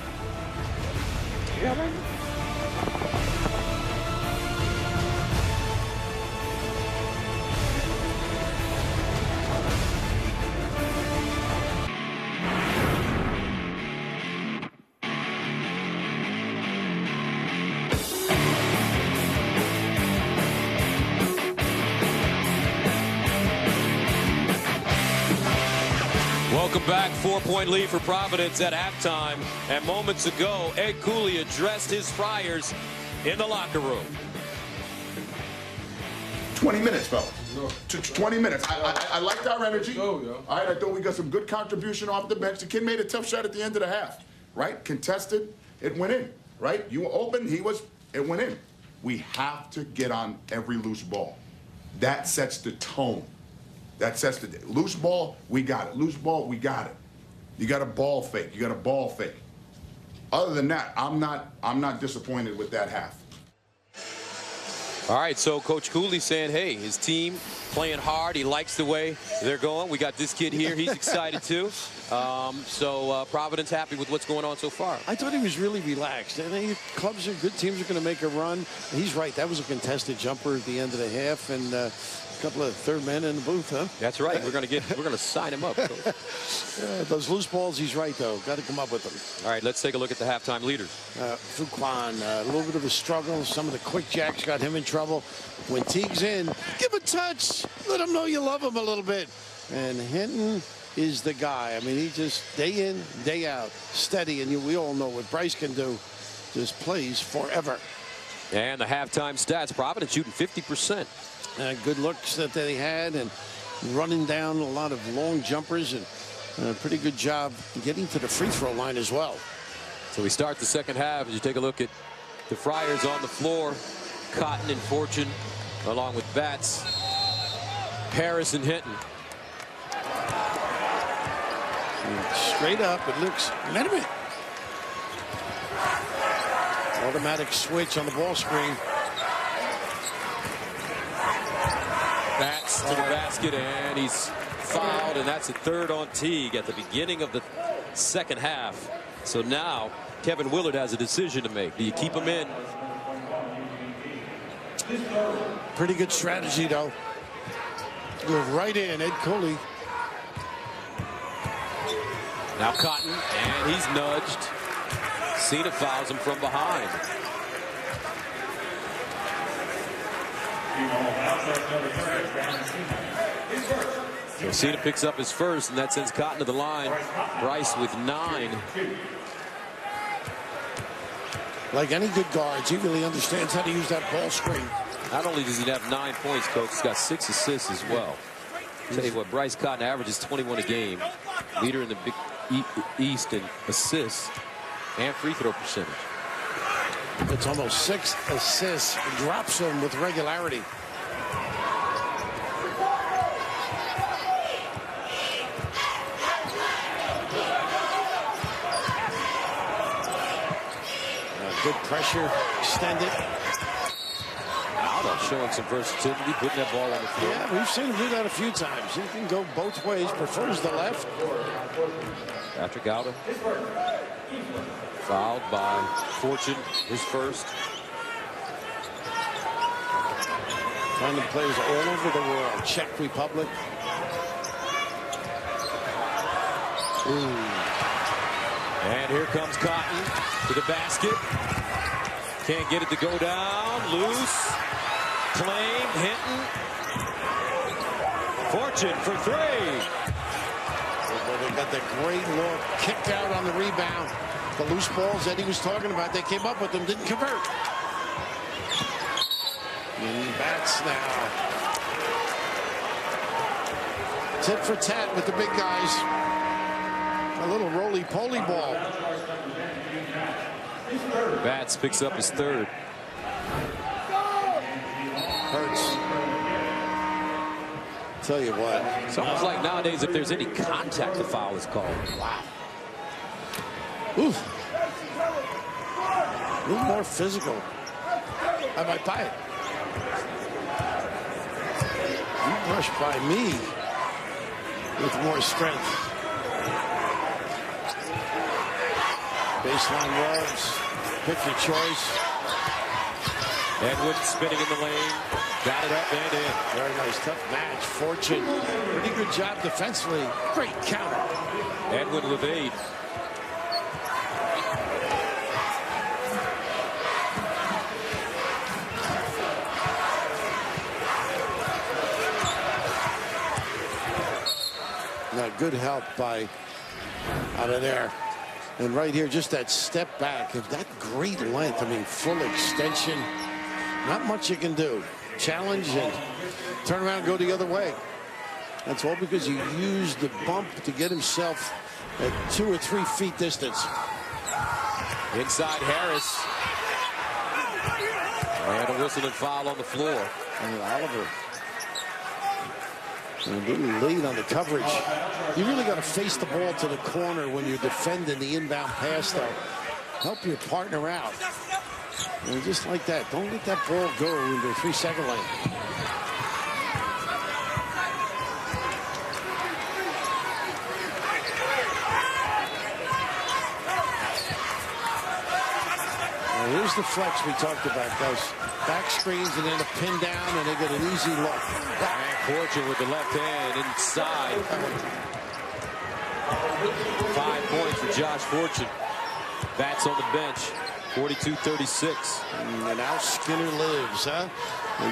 Welcome back. 4-point lead for Providence at halftime. And moments ago, Ed Cooley addressed his Friars in the locker room. 20 minutes, fellas. 20 minutes. I liked our energy. All right, I thought we got some good contribution off the bench. The kid made a tough shot at the end of the half, right? Contested, it went in, right? You were open, it went in. We have to get on every loose ball. That sets the tone. That sets the loose ball, we got it. Loose ball, we got it. You got a ball fake. You got a ball fake. Other than that, I'm not disappointed with that half. All right, so Coach Cooley saying, hey, his team playing hard. He likes the way they're going. We got this kid here. He's excited too. Providence happy with what's going on so far. I thought he was really relaxed. I think clubs are good. Teams are going to make a run. He's right. That was a contested jumper at the end of the half, and a couple of third men in the booth, huh? That's right. We're going to sign him up. Those loose balls, he's right though. Got to come up with them. All right, let's take a look at the halftime leaders. Fuquan, a little bit of a struggle. Some of the quick jacks got him in trouble. When Teague's in, give a touch. Let him know you love him a little bit. And Hinton is the guy. I mean, he just day in, day out, steady. And we all know what Bryce can do. Just plays forever. And the halftime stats, Providence shooting 50%. Good looks that they had, and running down a lot of long jumpers, and a pretty good job getting to the free throw line as well. So we start the second half as you take a look at the Friars on the floor. Cotton and Fortune, along with Batts, Harris and Hinton. Straight up, it looks legitimate. Automatic switch on the ball screen. Batts to the basket, and he's fouled, and that's a third on Teague at the beginning of the second half. So now Kevin Willard has a decision to make. Do you keep him in? Pretty good strategy, though. Go right in, Ed Cooley. Now Cotton, and he's nudged. Cena fouls him from behind. So Cena picks up his first, and that sends Cotton to the line. Bryce with 9. Like any good guards, he really understands how to use that ball screen. Not only does he have 9 points, coach, he's got 6 assists as well. Tell you what, Bryce Cotton averages 21 a game. Leader in the Big East in assists and free throw percentage. It's almost 6 assists. Drops them with regularity. Good pressure, extended. Aldo showing some versatility, putting that ball on the floor. Yeah, we've seen him do that a few times. He can go both ways, prefers the left. Patrick Aldo. Fouled by Fortune, his first. Finding players all over the world. Czech Republic. Ooh. And here comes Cotton to the basket. Can't get it to go down. Loose. Claim. Hinton. Fortune for 3. They got the great look. Kicked out on the rebound. The loose balls Eddie was talking about, they came up with them, didn't convert. And bats now. Tit for tat with the big guys. A little roly-poly ball. Bats picks up his third. Hurts. Tell you what. It's almost like nowadays if there's any contact, the foul is called. Wow. Oof. A little more physical. I might buy it. You brushed by me with more strength. Baseline rubs. Pick your choice. Edwards spinning in the lane. Got it up and in. Very nice. Tough match. Fortune. Pretty good job defensively. Great counter. Edward with 8. Now good help by out of there. And right here, just that step back. That great length. I mean, full extension. Not much you can do. Challenge and turn around and go the other way. That's all because he used the bump to get himself at 2 or 3 feet distance. Inside Harris. And a whistle and foul on the floor. And Oliver. A little late on the coverage. You really got to face the ball to the corner when you're defending the inbound pass, though. Help your partner out. And just like that, don't let that ball go into the 3-second lane. Now here's the flex we talked about, those back screens and then a pin down, and they get an easy look. And Fortune with the left hand inside. 5 points for Josh Fortune. Bats on the bench. 42-36. And Al Skinner lives, huh?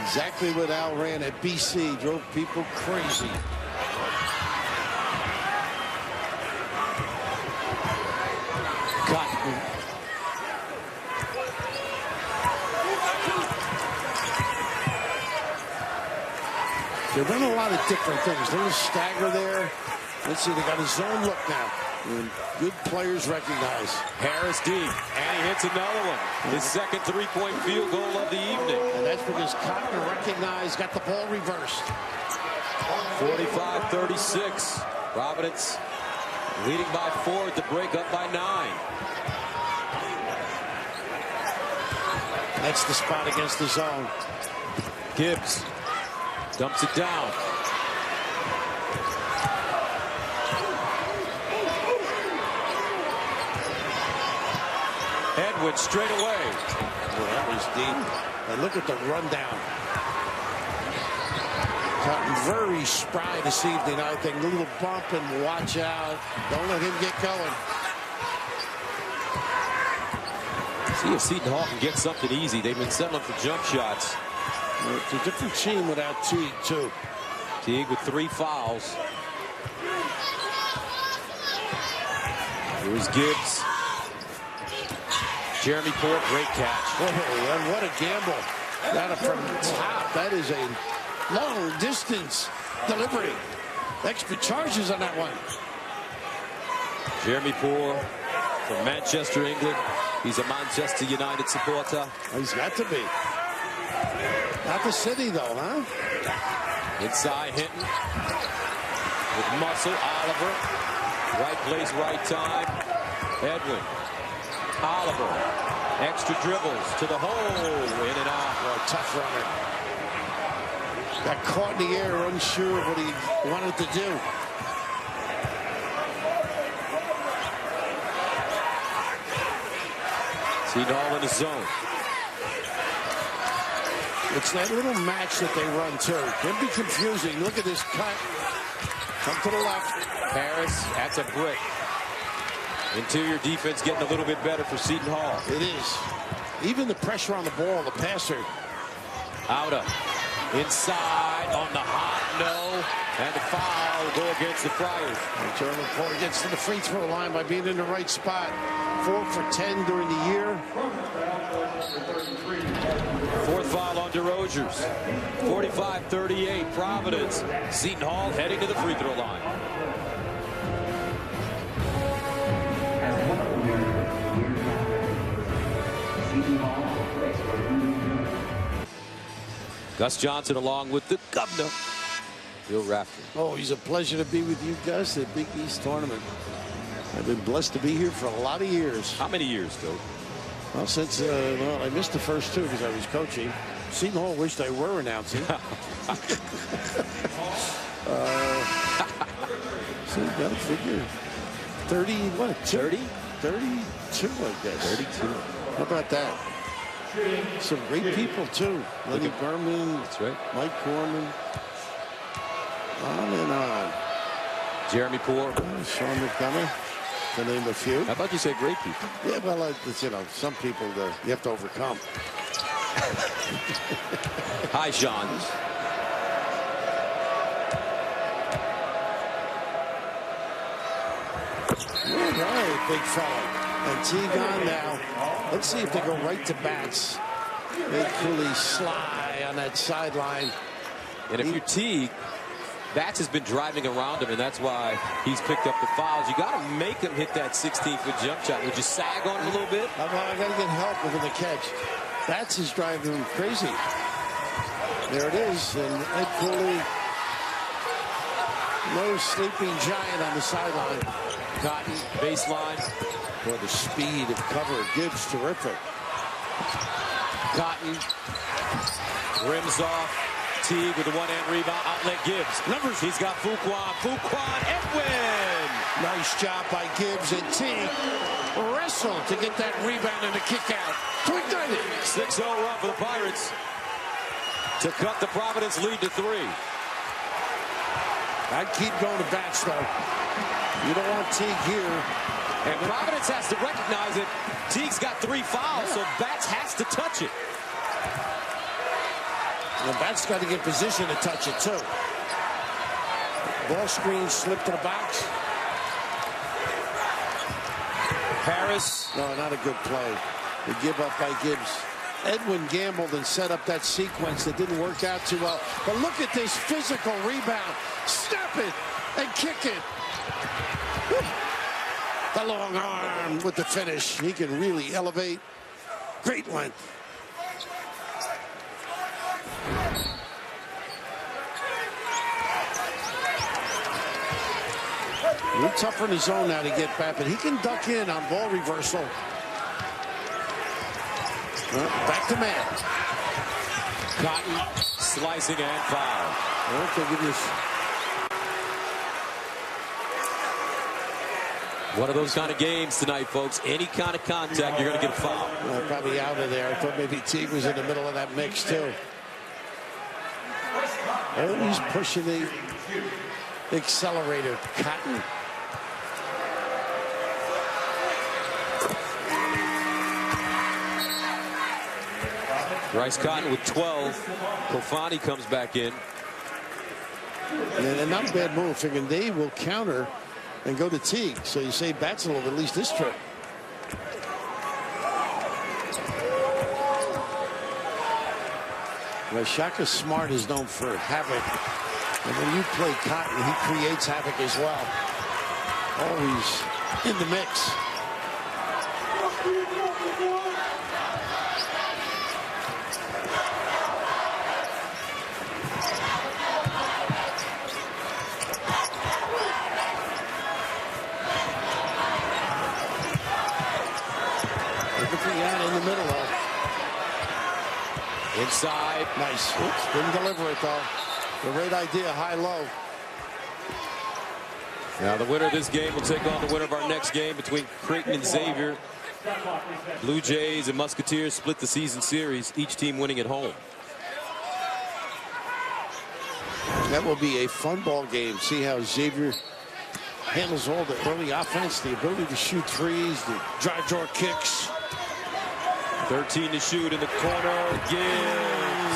Exactly what Al ran at BC. Drove people crazy. Cotton. They run a lot of different things. A little stagger there. Let's see, they got a zone look now. And good players recognize. Harris deep, and he hits another one. His second three-point field goal of the evening. And that's because Cotton recognized, got the ball reversed. 45-36. Providence leading by 4 at the break, up by 9. That's the spot against the zone. Gibbs dumps it down. Edwin straight away. Well, that was deep. And look at the rundown. Very spry this evening, I think. A little bump and watch out. Don't let him get going. See if Seton Hall can get something easy. They've been settling for jump shots. It's a different team without Teague, too. Teague with 3 fouls. Here's Gibbs. Jeremy Poole, great catch. Oh, and what a gamble. That from top. That is a long distance delivery. Extra charges on that one. Jeremy Poole from Manchester, England. He's a Manchester United supporter. He's got to be. Not the city, though, huh? Inside Hinton. With muscle, Oliver. Right place, right time. Edwin. Oliver. Extra dribbles to the hole. In and out. Oh, tough runner. Got caught in the air, unsure of what he wanted to do. Seton Hall in the zone. It's that little match that they run, too. Can be confusing. Look at this cut. Come to the left. Harris, that's a brick. Interior defense getting a little bit better for Seton Hall. It is. Even the pressure on the ball, the passer. Outa. Inside on the hot no. And the foul will go against the Friars. Jeremy Poole gets to the free throw line by being in the right spot. 4 for 10 during the year. 4th foul on DeRozier's. 45-38 Providence. Seton Hall heading to the free throw line. Gus Johnson along with the governor, Bill Rafter. Oh, he's a pleasure to be with you, Gus, at Big East Tournament. I've been blessed to be here for a lot of years. How many years, Bill? Well, since well, I missed the first 2 because I was coaching. Seton Hall wished I were announcing. So you got to figure 30, what? 30? 32, I guess. 32. How about that? Some great people, too. Lenny Berman. That's right. Mike Corman. On and on. Jeremy Poole. Sean McDonough, to name a few. How about you say great people? Yeah, well, it's, you know, some people you have to overcome. Hi, Sean. All right, big fella. And Teague on now. Let's see if they go right to bats. Big Cooley sly on that sideline. And if you're Teague, Bats has been driving around him, and that's why he's picked up the fouls. You got to make him hit that 16-foot jump shot. Would you sag on him a little bit? I got to get help with the catch. Bats is driving him crazy. There it is, and Ed Cooley, no sleeping giant on the sideline. Cotton, baseline. Boy, the speed of cover. Gibbs, terrific. Cotton, rims off. Teague with the one-hand rebound. Outlet Gibbs. Numbers. He's got Fuquan. Edwin. Nice job by Gibbs, and Teague wrestled to get that rebound and the kick out. To ignite it. 6-0 run for the Pirates to cut the Providence lead to 3. I'd keep going to Bats, though. You don't want Teague here. And Providence has to recognize it. Teague's got 3 fouls, so Bats has to touch it. And Bats got to get position to touch it, too. Ball screen slipped to the box. Harris. No, not a good play. The give up by Gibbs. Edwin gambled and set up that sequence that didn't work out too well. But look at this physical rebound. Step it and kick it. The long arm with the finish. He can really elevate. Great length. A little tougher in the zone now to get back, but he can duck in on ball reversal. Back to man. Cotton slicing and foul. Okay, give you One of those kind of games tonight, folks. Any kind of contact, you're going to get a foul. Probably out of there. I thought maybe Teague was in the middle of that mix, too. Oh, he's pushing the accelerator. Cotton. Bryce Cotton with 12. Kofani comes back in. And not a bad move. Figuring Dave will counter and go to Teague. So you say Batzel at least this trip. Well, Shaka Smart is known for havoc. And when you play Cotton, he creates havoc as well. Always in the mix. In the middle though. Inside. Nice. Oops, didn't deliver it though. The right idea, high-low. Now the winner of this game will take on the winner of our next game between Creighton and Xavier. Blue Jays and Musketeers split the season series, each team winning at home. That will be a fun ball game. See how Xavier handles all the early offense, the ability to shoot threes, the drive draw kicks. 13 to shoot in the corner.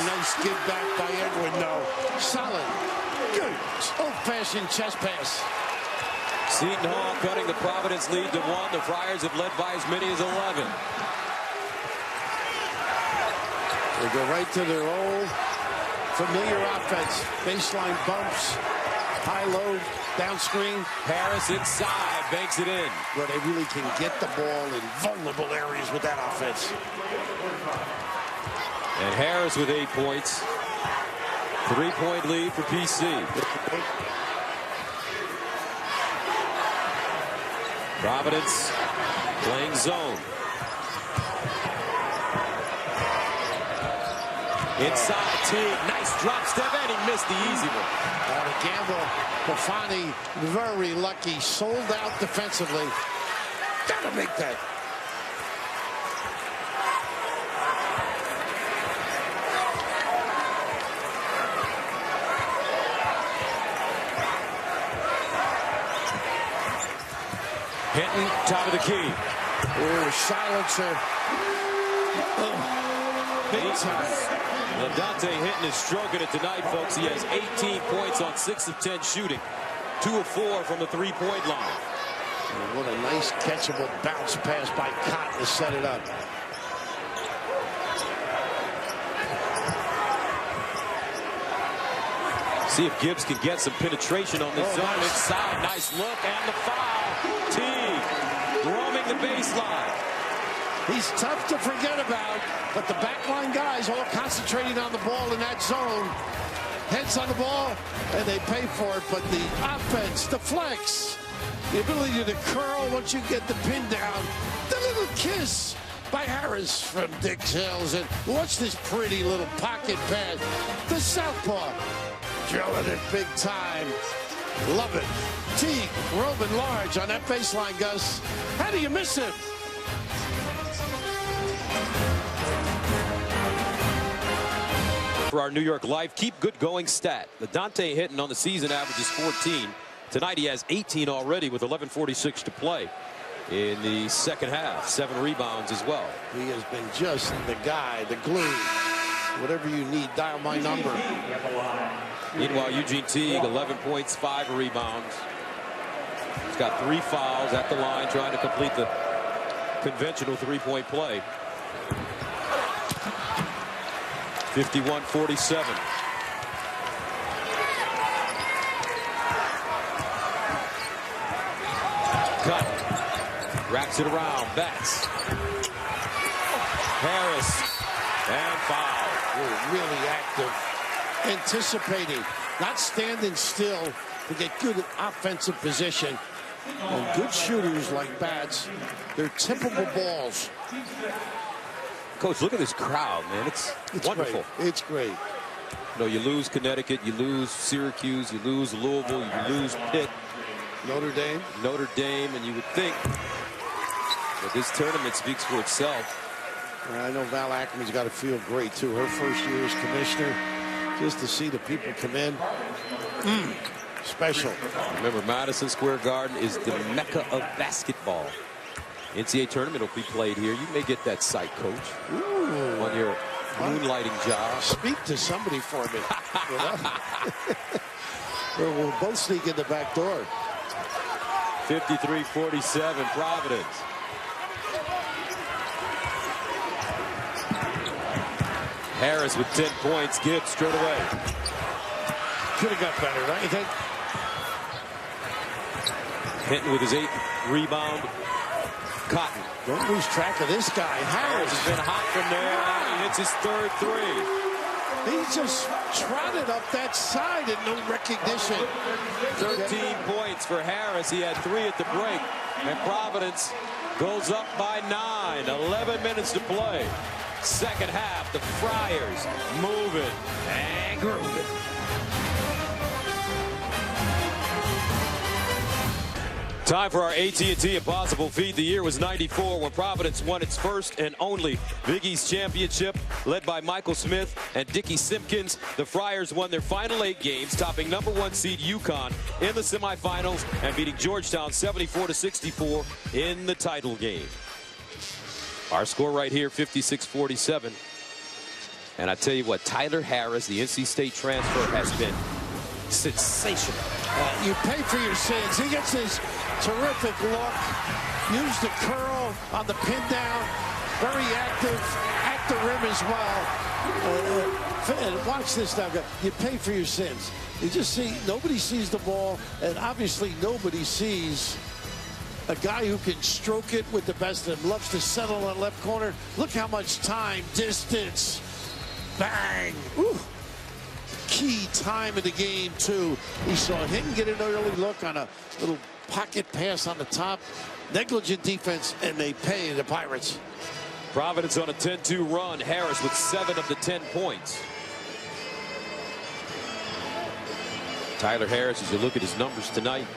Nice give back by Edwin. No. Solid. Good. Old-fashioned chest pass. Seton Hall cutting the Providence lead to 1. The Friars have led by as many as 11. They go right to their old familiar offense. Baseline bumps. High-low. Down screen. Harris inside. Banks it in. Well, they really can get the ball in vulnerable areas with that offense. And Harris with 8 points. 3-point lead for PC. Providence playing zone. Inside Teague. Nice drop step, and he missed the easy one. The gamble. Kofani very lucky. Sold out defensively. Gotta make that. Hinton, top of the key. Oh, silencer. Oh, big time. LaDontae Hinton is stroking it tonight, folks. He has 18 points on 6 of 10 shooting. 2 of 4 from the 3-point line. And what a nice catchable bounce pass by Cotton to set it up. See if Gibbs can get some penetration on this zone. Nice. Inside, nice look, and the foul. Teague roaming the baseline. He's tough to forget about, but the backline guys all concentrating on the ball in that zone. Heads on the ball, and they pay for it. But the offense, the flex, the ability to curl once you get the pin down, the little kiss by Harris from Dix Hills. And watch this pretty little pocket pass. The southpaw, drilling it big time. Love it. Teague roaming large on that baseline, Gus. How do you miss him? For our New York Life, keep good going stat. LaDontae Hinton on the season averages 14. Tonight he has 18 already with 11:46 to play in the second half. 7 rebounds as well. He has been just the guy, the glue. Whatever you need, dial my number. Meanwhile, Eugene Teague, 11 points, 5 rebounds. He's got 3 fouls at the line, trying to complete the conventional 3-point play. 51-47. Cut. Wraps it around. Bats. Harris. And foul. Really active. Anticipating. Not standing still to get good offensive position. And good shooters like Bats. They're tippable balls. Coach, look at this crowd, man. It's wonderful. Great. It's great. You know, you lose Connecticut, you lose Syracuse, you lose Louisville, you lose Pitt. Notre Dame. Notre Dame, and you would think that this tournament speaks for itself. I know Val Ackerman's got to feel great, too. Her first year as commissioner, just to see the people come in. Special. Remember, Madison Square Garden is the mecca of basketball. NCAA tournament will be played here. You may get that site, Coach, on your moonlighting job. Speak to somebody for me. You know? We'll both sneak in the back door. 53-47, Providence. Harris with 10 points. Gibbs straight away. Could have got better, don't you think? Hinton with his 8th rebound. Cotton. Don't lose track of this guy. Harris has been hot from there. He hits his 3rd three. He just trotted up that side and no recognition. 13 points for Harris. He had 3 at the break. And Providence goes up by 9. 11 minutes to play. Second half, the Friars moving and grooving. Time for our AT&T Impossible Feed. The year was '94 when Providence won its first and only Big East championship, led by Michael Smith and Dickie Simpkins. The Friars won their final 8 games, topping #1 seed UConn in the semifinals and beating Georgetown 74-64 in the title game. Our score right here, 56-47. And I tell you what, Tyler Harris, the NC State transfer, has been sensational. You pay for your sins. He gets his terrific look. Used the curl on the pin down. Very active at the rim as well. And watch this now. You pay for your sins. You just see, nobody sees the ball, and obviously nobody sees a guy who can stroke it with the best of them. Loves to settle on the left corner. Look how much time, distance, bang. Ooh. Key time of the game, too. We saw Hinton get an early look on a little pocket pass on the top. Negligent defense, and they pay the Pirates. Providence on a 10-2 run. Harris with 7 of the 10 points. Tyler Harris, as you look at his numbers tonight.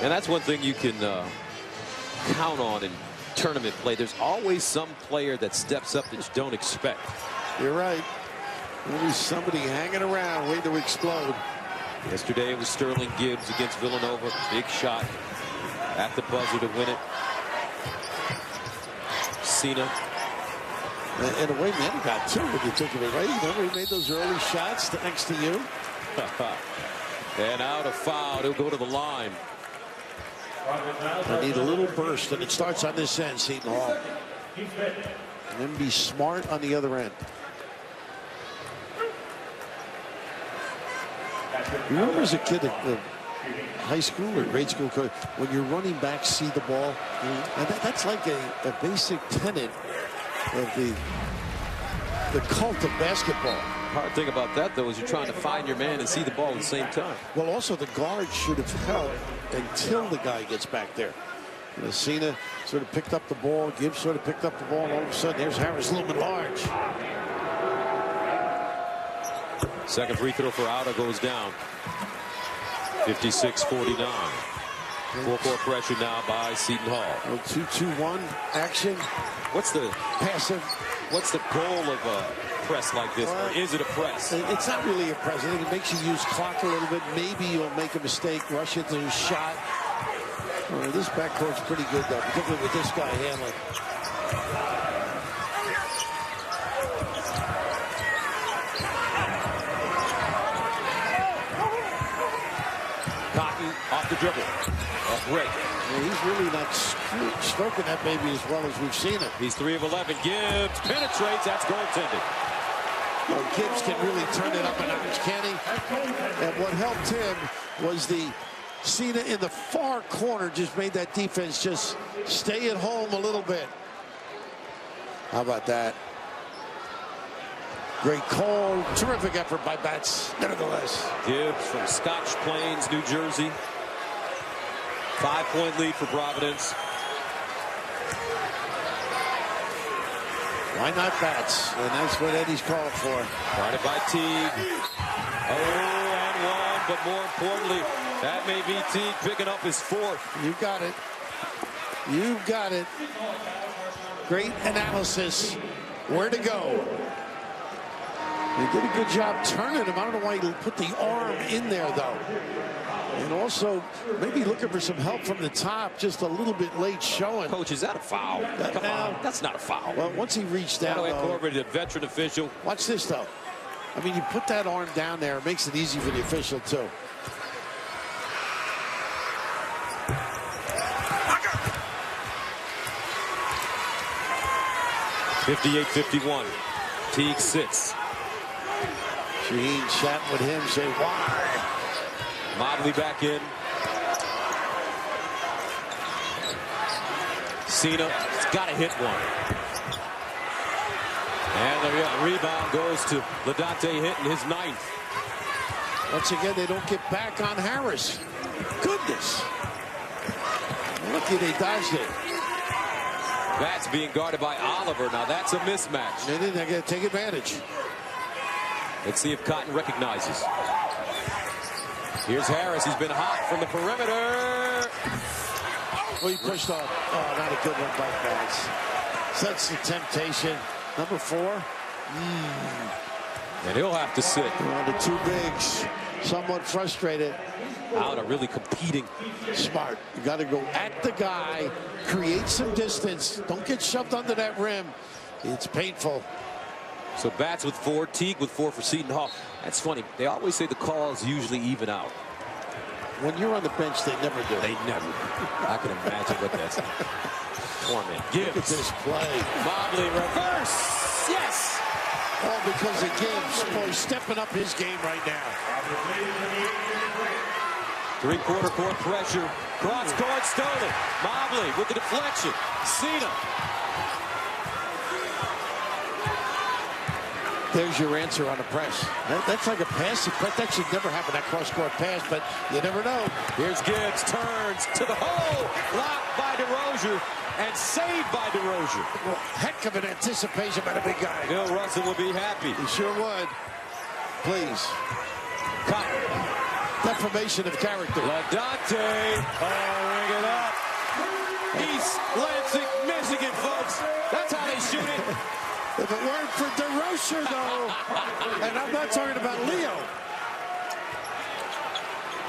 And that's one thing you can count on in tournament play. There's always some player that steps up that you don't expect. You're right. Always somebody hanging around waiting to explode. Yesterday it was Sterling Gibbs against Villanova. Big shot at the buzzer to win it. Cena. And the way Manny got 2 when you think of it, right? Remember he made those early shots next to you? And out of foul. He'll go to the line. I need a little burst, and it starts on this end, Seton Hall. And then be smart on the other end. You remember as a kid at high school or grade school, when your running backs see the ball, and that's like a basic tenet of the cult of basketball. Hard thing about that, though, is you're trying to find your man and see the ball at the same time. Well, also the guard should have held until the guy gets back there. You know, Cena sort of picked up the ball. Gibbs sort of picked up the ball. And all of a sudden, there's Harris a little bit large. Second free throw for Auto goes down. 56-49. Full-court pressure now by Seton Hall. 2-2-1 action. What's the passive? What's the goal of a press like this? Or is it a press? It's not really a press. I think it makes you use clock a little bit. Maybe you'll make a mistake, rush into a shot. This backcourt's pretty good, though, particularly with this guy handling. Cotton off the dribble. A break. Well, he's really not stroking that baby as well as we've seen it. He's 3 of 11. Gibbs penetrates. That's goaltending. Well, Gibbs can really turn it up a notch, can he? And what helped him was the Cena in the far corner just made that defense just stay at home a little bit. How about that? Great call. Terrific effort by Batts, nevertheless. Gibbs from Scotch Plains, New Jersey. 5-point lead for Providence. Why not Batts? And that's what Eddie's calling for. Guarded by Teague. Oh, and 1, but more importantly, That may be Teague picking up his 4th. You got it. You got it. Great analysis. Where to go? He did a good job turning him. I don't know why he put the arm in there, though. And also, maybe looking for some help from the top. Just a little bit late showing. Coach, is that a foul? Come on, that's not a foul. Well, once he reached down, Corbett, a veteran official. Watch this, though. I mean, you put that arm down there, it makes it easy for the official, too. (58-51). Teague sits. Shaheen chatting with him, saying, why? Mobley back in. Cena got to hit one. And the rebound goes to LaDonte Hinton, his 9th. Once again, they don't get back on Harris. Goodness. Lucky they dodged it. That's being guarded by Oliver. Now that's a mismatch. They didn't get to take advantage. Let's see if Cotton recognizes. Here's Harris. He's been hot from the perimeter. Well, he pushed off. Oh, not a good one by Bass. Such the temptation. Number 4. And he'll have to sit. The 2 bigs, somewhat frustrated. Out of really competing. Smart. You got to go at the guy, create some distance. Don't get shoved under that rim. It's painful. So Bats with 4, Teague with 4 for Seton Hall. That's funny. They always say the calls usually even out. When you're on the bench, they never do. They never. I can imagine what that's torment. Look at this play. Mobley reverse. Yes. All because of Gibbs. Boy, stepping up his game right now. 3/4 court pressure. Cross court stolen. Mobley with the deflection. Cena. There's your answer on the press. That's like a pass. That should never happen, that cross-court pass, but you never know. Here's Gibbs, turns to the hole. Blocked by DeRozier and saved by DeRozier. Well, heck of an anticipation by the big guy. Bill Russell will be happy. He sure would. Please. Cotton. Defamation of character. LaDonte. Oh, ring it up. East Lansing, Michigan, folks. That's how they shoot it. If it weren't for DeRozier, though, and I'm not talking about Leo.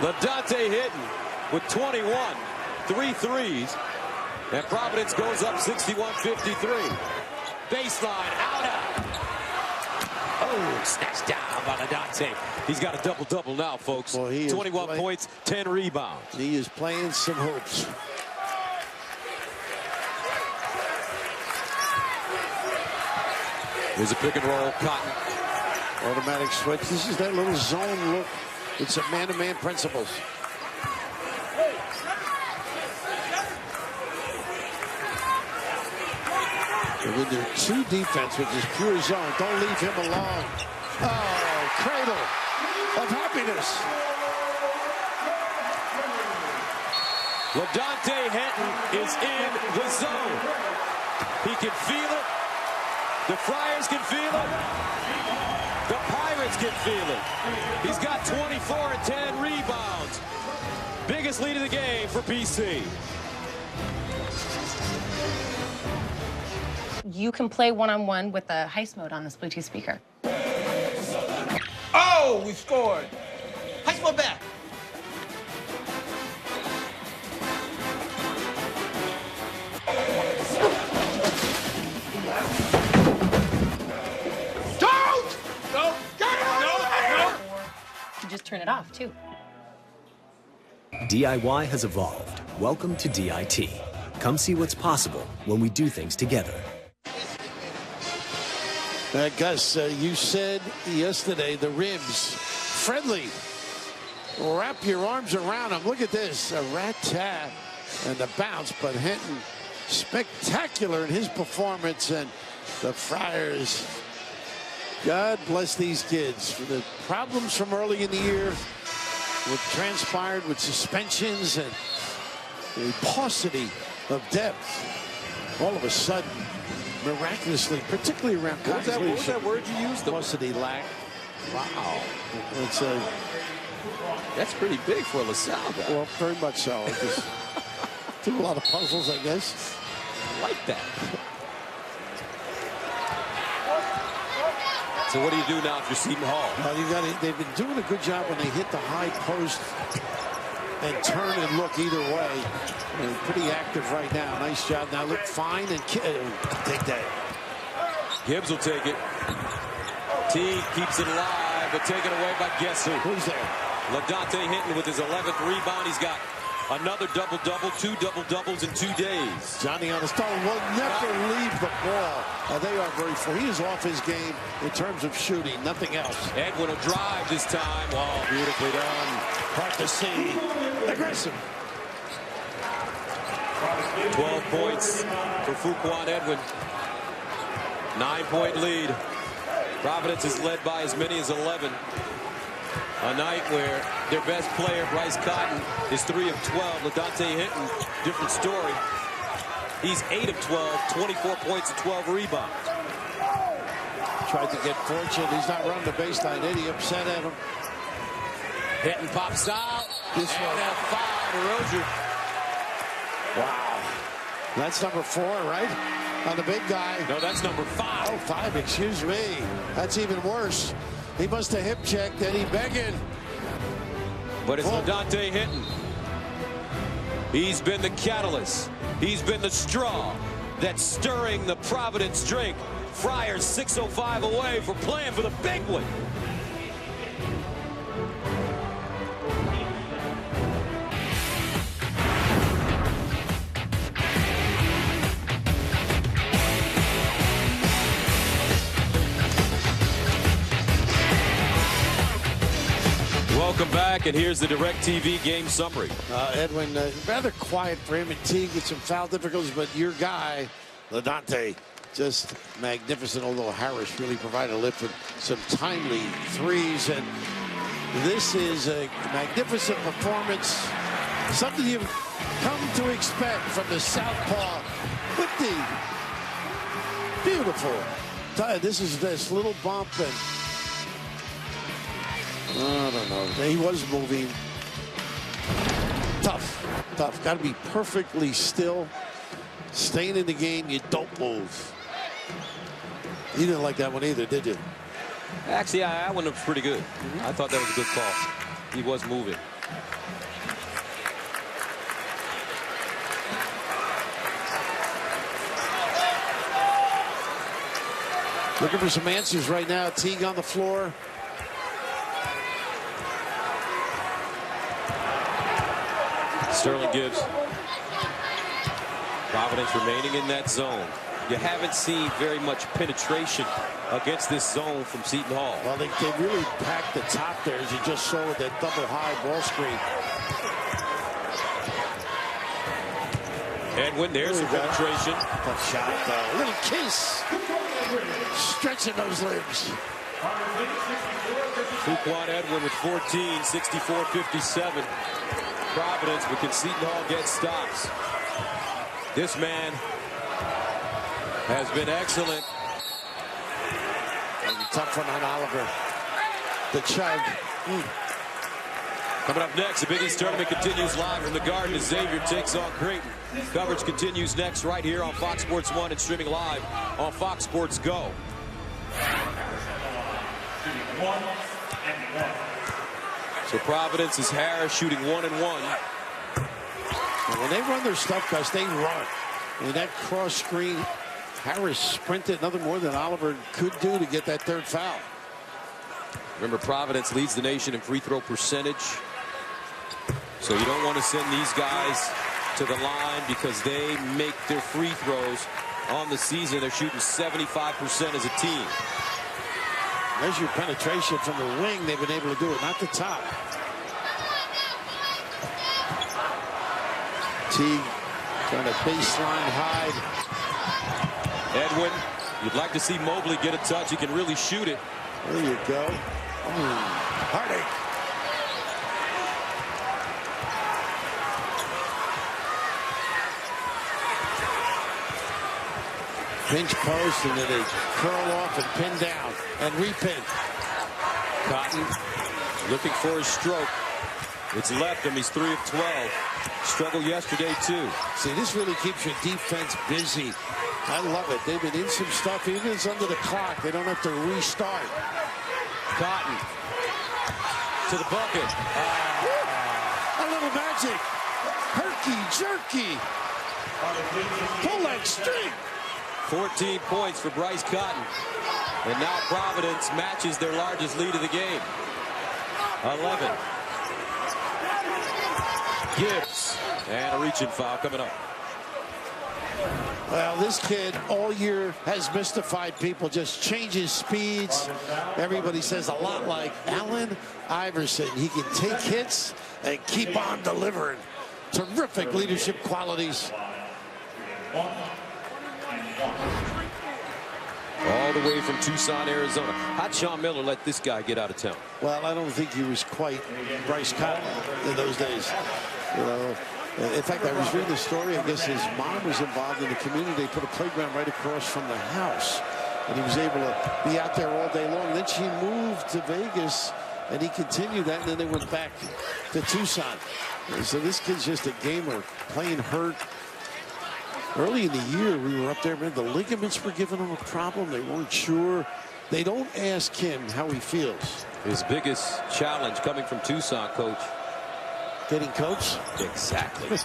LaDonte Hinton with 21, 3 threes, and Providence goes up 61-53. Baseline, out. Oh, snatched down by LaDonte. He's got a double-double now, folks. Well, 21 points, 10 rebounds. He is playing some hoops. Here's a pick and roll, Cotton. Automatic switch. This is that little zone look. It's a man-to-man principles. And when they're 2 defense, which is pure zone, don't leave him alone. Oh, cradle of happiness. LaDonte Hinton is in the zone. He can feel it. The Friars can feel it. The Pirates can feel it. He's got 24 and 10 rebounds. Biggest lead of the game for BC. You can play one-on-one with the heist mode on this Bluetooth speaker. Oh, we scored. Heist mode back. You just turn it off, too. DIY has evolved. Welcome to DIT. Come see what's possible when we do things together. Gus, you said yesterday the rims, friendly. Wrap your arms around them. Look at this, a rat-tat and the bounce, but Hinton spectacular in his performance, and the Friars, God bless these kids for the problems from early in the year, what transpired with suspensions and the paucity of depth. All of a sudden, miraculously, particularly around what was that word you used? Paucity lack. Wow. It's a That's pretty big for a LaSalle guy. Well, very much so. It just took a lot of puzzles, I guess. I like that. So what do you do now if you're Seton Hall? Well, they've been doing a good job when they hit the high post and turn and look either way. They're pretty active right now. Nice job. Now look fine and take that. Gibbs will take it. Teague keeps it alive, but taken away by guess who? Who's there? LaDonte Hinton with his 11th rebound. He's got another double-double, 2 double-doubles in 2 days. Johnny on the stone will never leave the ball. They are very full. He is off his game in terms of shooting, nothing else. Edwin will drive this time. Oh, beautifully done. Hard to see. Aggressive. 12 points for Fuquan Edwin. 9-point lead. Providence is led by as many as 11. A night where their best player, Bryce Cotton, is 3 of 12. LaDonte Hinton, different story. He's 8 of 12, 24 points and 12 rebounds. Tried to get fortunate. He's not running the baseline. Eddie upset at him. Hinton pops out. This one at 5 to Rozier. Wow. That's number 4, right? On the big guy. No, that's number 5. Oh, 5, excuse me. That's even worse. He must have hip checked Eddie Beggin. But it's LaDonte Hinton. He's been the catalyst. He's been the straw that's stirring the Providence drink. Friars 6:05 away for playing for the big one. Welcome back, and here's the DirecTV game summary. Edwin, rather quiet for him, and Teague with some foul difficulties, but your guy, LaDonte, just magnificent, although Harris really provided a lift with some timely threes, and this is a magnificent performance, something you've come to expect from the southpaw with the beautiful. This is this little bump, and I don't know. He was moving. Tough. Got to be perfectly still. Staying in the game, you don't move. You didn't like that one either, did you? Actually, that one was pretty good. I thought that was a good call. He was moving. Looking for some answers right now. Teague on the floor. Sterling Gibbs. Providence remaining in that zone. You haven't seen very much penetration against this zone from Seton Hall. Well, they really packed the top there, as you just saw with that double high ball screen. Edwin, there's some penetration. Tough shot, though. A little kiss. Stretching those limbs. Fuquan Edwin with 14, 64-57. Providence, but can Seton Hall get stops? This man has been excellent. And tough one on Oliver. The chug. Coming up next, the Big East Tournament continues live from the Garden as Xavier takes on Creighton. Coverage continues next right here on Fox Sports 1 and streaming live on Fox Sports Go. So Providence is Harris shooting 1 and 1. And when they run their stuff, guys, they run. And that cross screen, Harris sprinted nothing more than Oliver could do to get that third foul. Remember, Providence leads the nation in free throw percentage. So you don't want to send these guys to the line because they make their free throws on the season. They're shooting 75% as a team. There's your penetration from the wing. They've been able to do it, not the top. Teague trying to baseline hide. Edwin, you'd like to see Mobley get a touch. He can really shoot it. There you go. Heartache. Pinch post, and then they curl off and pin down and repin. Cotton Looking for his stroke. It's left him. He's 3 of 12. Struggled yesterday, too. See, this really keeps your defense busy. I love it. They've been in some stuff. Even if it's under the clock, they don't have to restart. Cotton to the bucket. A little magic. Herky-jerky. Pull that string. 14 points for Bryce Cotton. And now Providence matches their largest lead of the game. 11. Gibbs. And a reaching foul coming up. Well, this kid all year has mystified people, just changes speeds. Everybody says a lot like Allen Iverson. He can take hits and keep on delivering. Terrific leadership qualities. All the way from Tucson, Arizona. How'd Sean Miller let this guy get out of town? Well, I don't think he was quite Bryce Cotton in those days. You know, in fact, I was reading the story. I guess his mom was involved in the community. They put a playground right across from the house, and he was able to be out there all day long. Then she moved to Vegas, and he continued that, and then they went back to Tucson. And so this kid's just a gamer, playing hurt. Early in the year, we were up there, man, the ligaments were giving him a problem. They weren't sure. They don't ask him how he feels. His biggest challenge coming from Tucson, Coach. Getting coats? Exactly.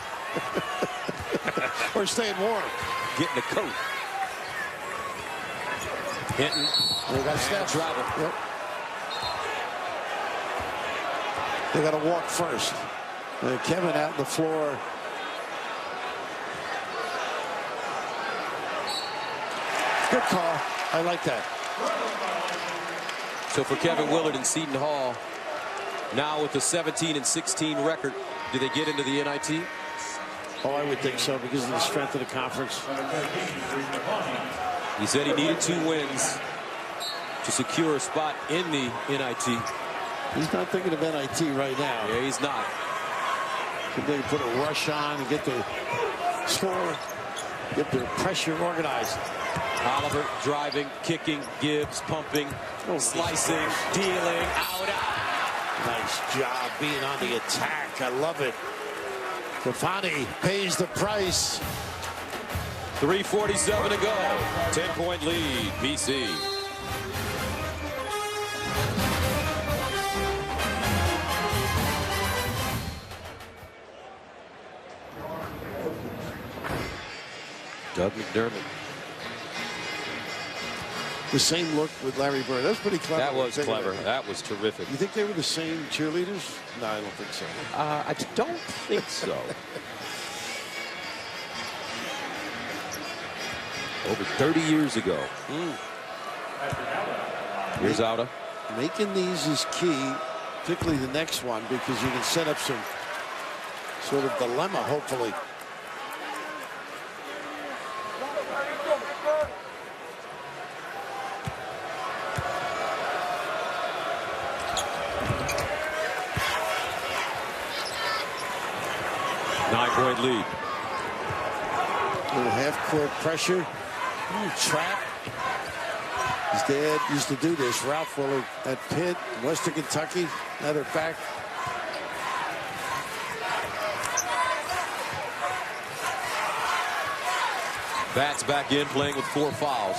Or staying warm. Getting a coat. Hinton. They got step travel. Yep. They got to walk first. Kevin out on the floor. Good call. I like that. So for Kevin Willard and Seton Hall, now with the 17-16 record, do they get into the NIT? Oh, I would think so because of the strength of the conference. He said he needed 2 wins to secure a spot in the NIT. He's not thinking of NIT right now. Yeah, he's not. If they put a rush on and get the score, get their pressure organized. Oliver driving, kicking, Gibbs pumping, slicing, dealing, out. Nice job being on the attack. I love it. Stefani pays the price. 3:47 to go. 10-point lead, BC. Doug McDermott. The same look with Larry Bird. That was pretty clever. That was clever. That was terrific. You think they were the same cheerleaders? No, I don't think so. I don't think so. Over 30 years ago. Here's Auda. Making these is key, particularly the next one, because you can set up some sort of dilemma, hopefully. Nine-point lead. Little half-court pressure. Trap. His dad used to do this. Ralph Willard at Pitt, Western Kentucky. Matter of fact. Bats back in, playing with 4 fouls.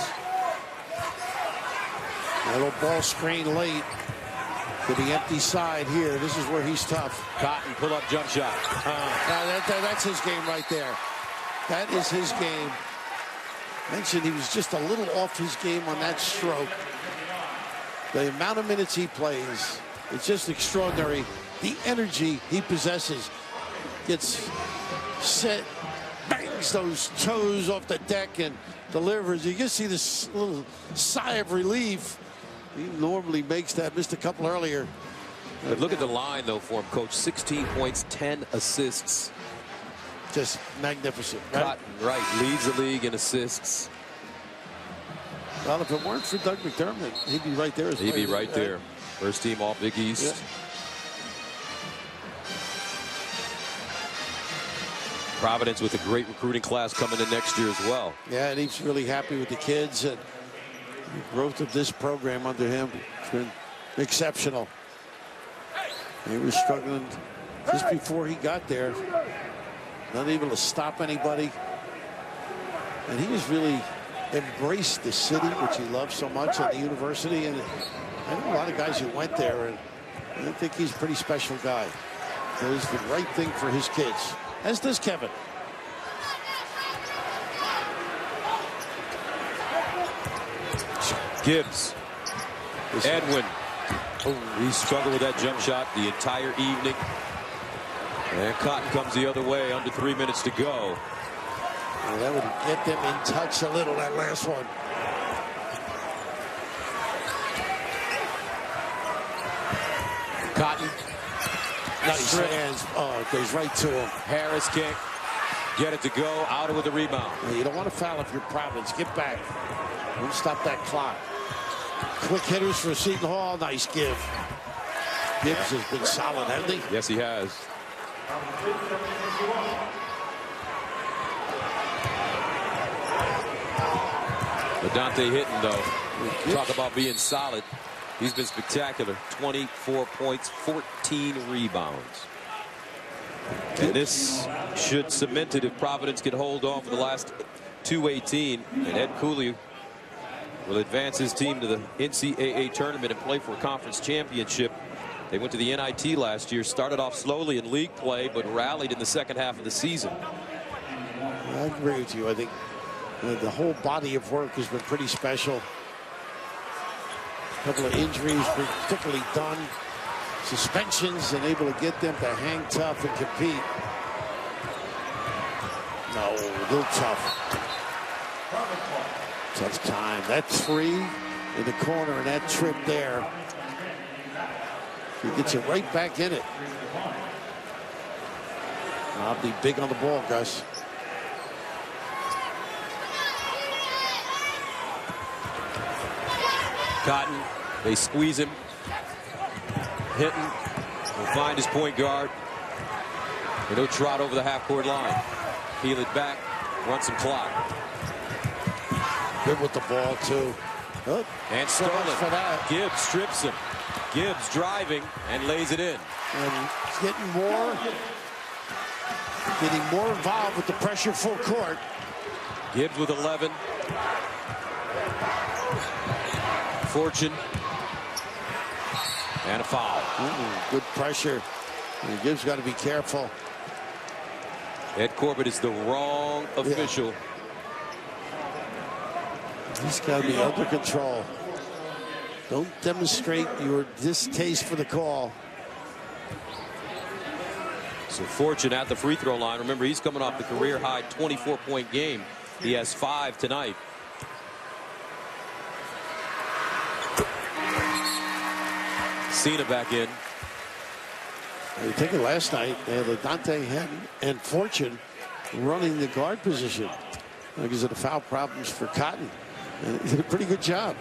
A little ball screen late to the empty side here. This is where he's tough. Cotton, pull-up jump shot. That's his game right there. That is his game. Mentioned he was just a little off his game on that stroke. The amount of minutes he plays, it's just extraordinary. The energy he possesses. Gets set, bangs those toes off the deck and delivers. You can see this little sigh of relief. He normally makes that. Missed a couple earlier. But look at the line, though, for him, Coach. 16 points, 10 assists. Just magnificent. Right? Cotton, right, leads the league in assists. Well, if it weren't for Doug McDermott, he'd be right there. As He'd be right there. First team all Big East. Yeah. Providence with a great recruiting class coming in next year as well. Yeah, and he's really happy with the kids and the growth of this program under him. It's been exceptional. He was struggling just before he got there. Not able to stop anybody. And he was really embraced the city, which he loves so much, at the university. And I know a lot of guys who went there, and I think he's a pretty special guy. Does the right thing for his kids, as does Kevin. Gibbs. Edwin. He struggled with that jump shot the entire evening. And Cotton comes the other way, under 3 minutes to go. Well, that would get them in touch a little, that last one. Cotton. Nice hands. Oh, it goes right to him. Harris can't get it to go. Out with the rebound. Well, you don't want to foul if you're Providence. Get back. Don't stop that clock. Quick hitters for Seton Hall. Nice give. Gibbs has been solid, hasn't he? Yes, he has. Dante Hitton, though, talk about being solid. He's been spectacular. 24 points, 14 rebounds. And this should cement it if Providence can hold on for the last 2:18. And Ed Cooley will advance his team to the NCAA tournament and play for a conference championship. They went to the NIT last year, started off slowly in league play, but rallied in the second half of the season. I agree with you. I think the whole body of work has been pretty special. A couple of injuries, particularly Dunn. Suspensions, and able to get them to hang tough and compete. No, a little tough. Tough time. That three in the corner and that trip there. He gets you right back in it. I'll be big on the ball, Gus. Cotton, they squeeze him. Hitton will find his point guard. And he'll trot over the half-court line. Peel it back, run some clock. Good with the ball, too. Oh, and so stolen. much for that. Gibbs strips him. Gibbs driving and lays it in. And getting more involved with the pressure full court. Gibbs with 11. Fortune. And a foul. Good pressure. And Gibbs got to be careful. Ed Corbett is the wrong official. Yeah. He's got to be under control. Don't demonstrate your distaste for the call. So Fortune at the free throw line. Remember, he's coming off the career high 24-point game. He has 5 tonight. Cena back in. You take it last night, they had Dante Hinton and Fortune running the guard position because of the foul problems for Cotton. And he did a pretty good job.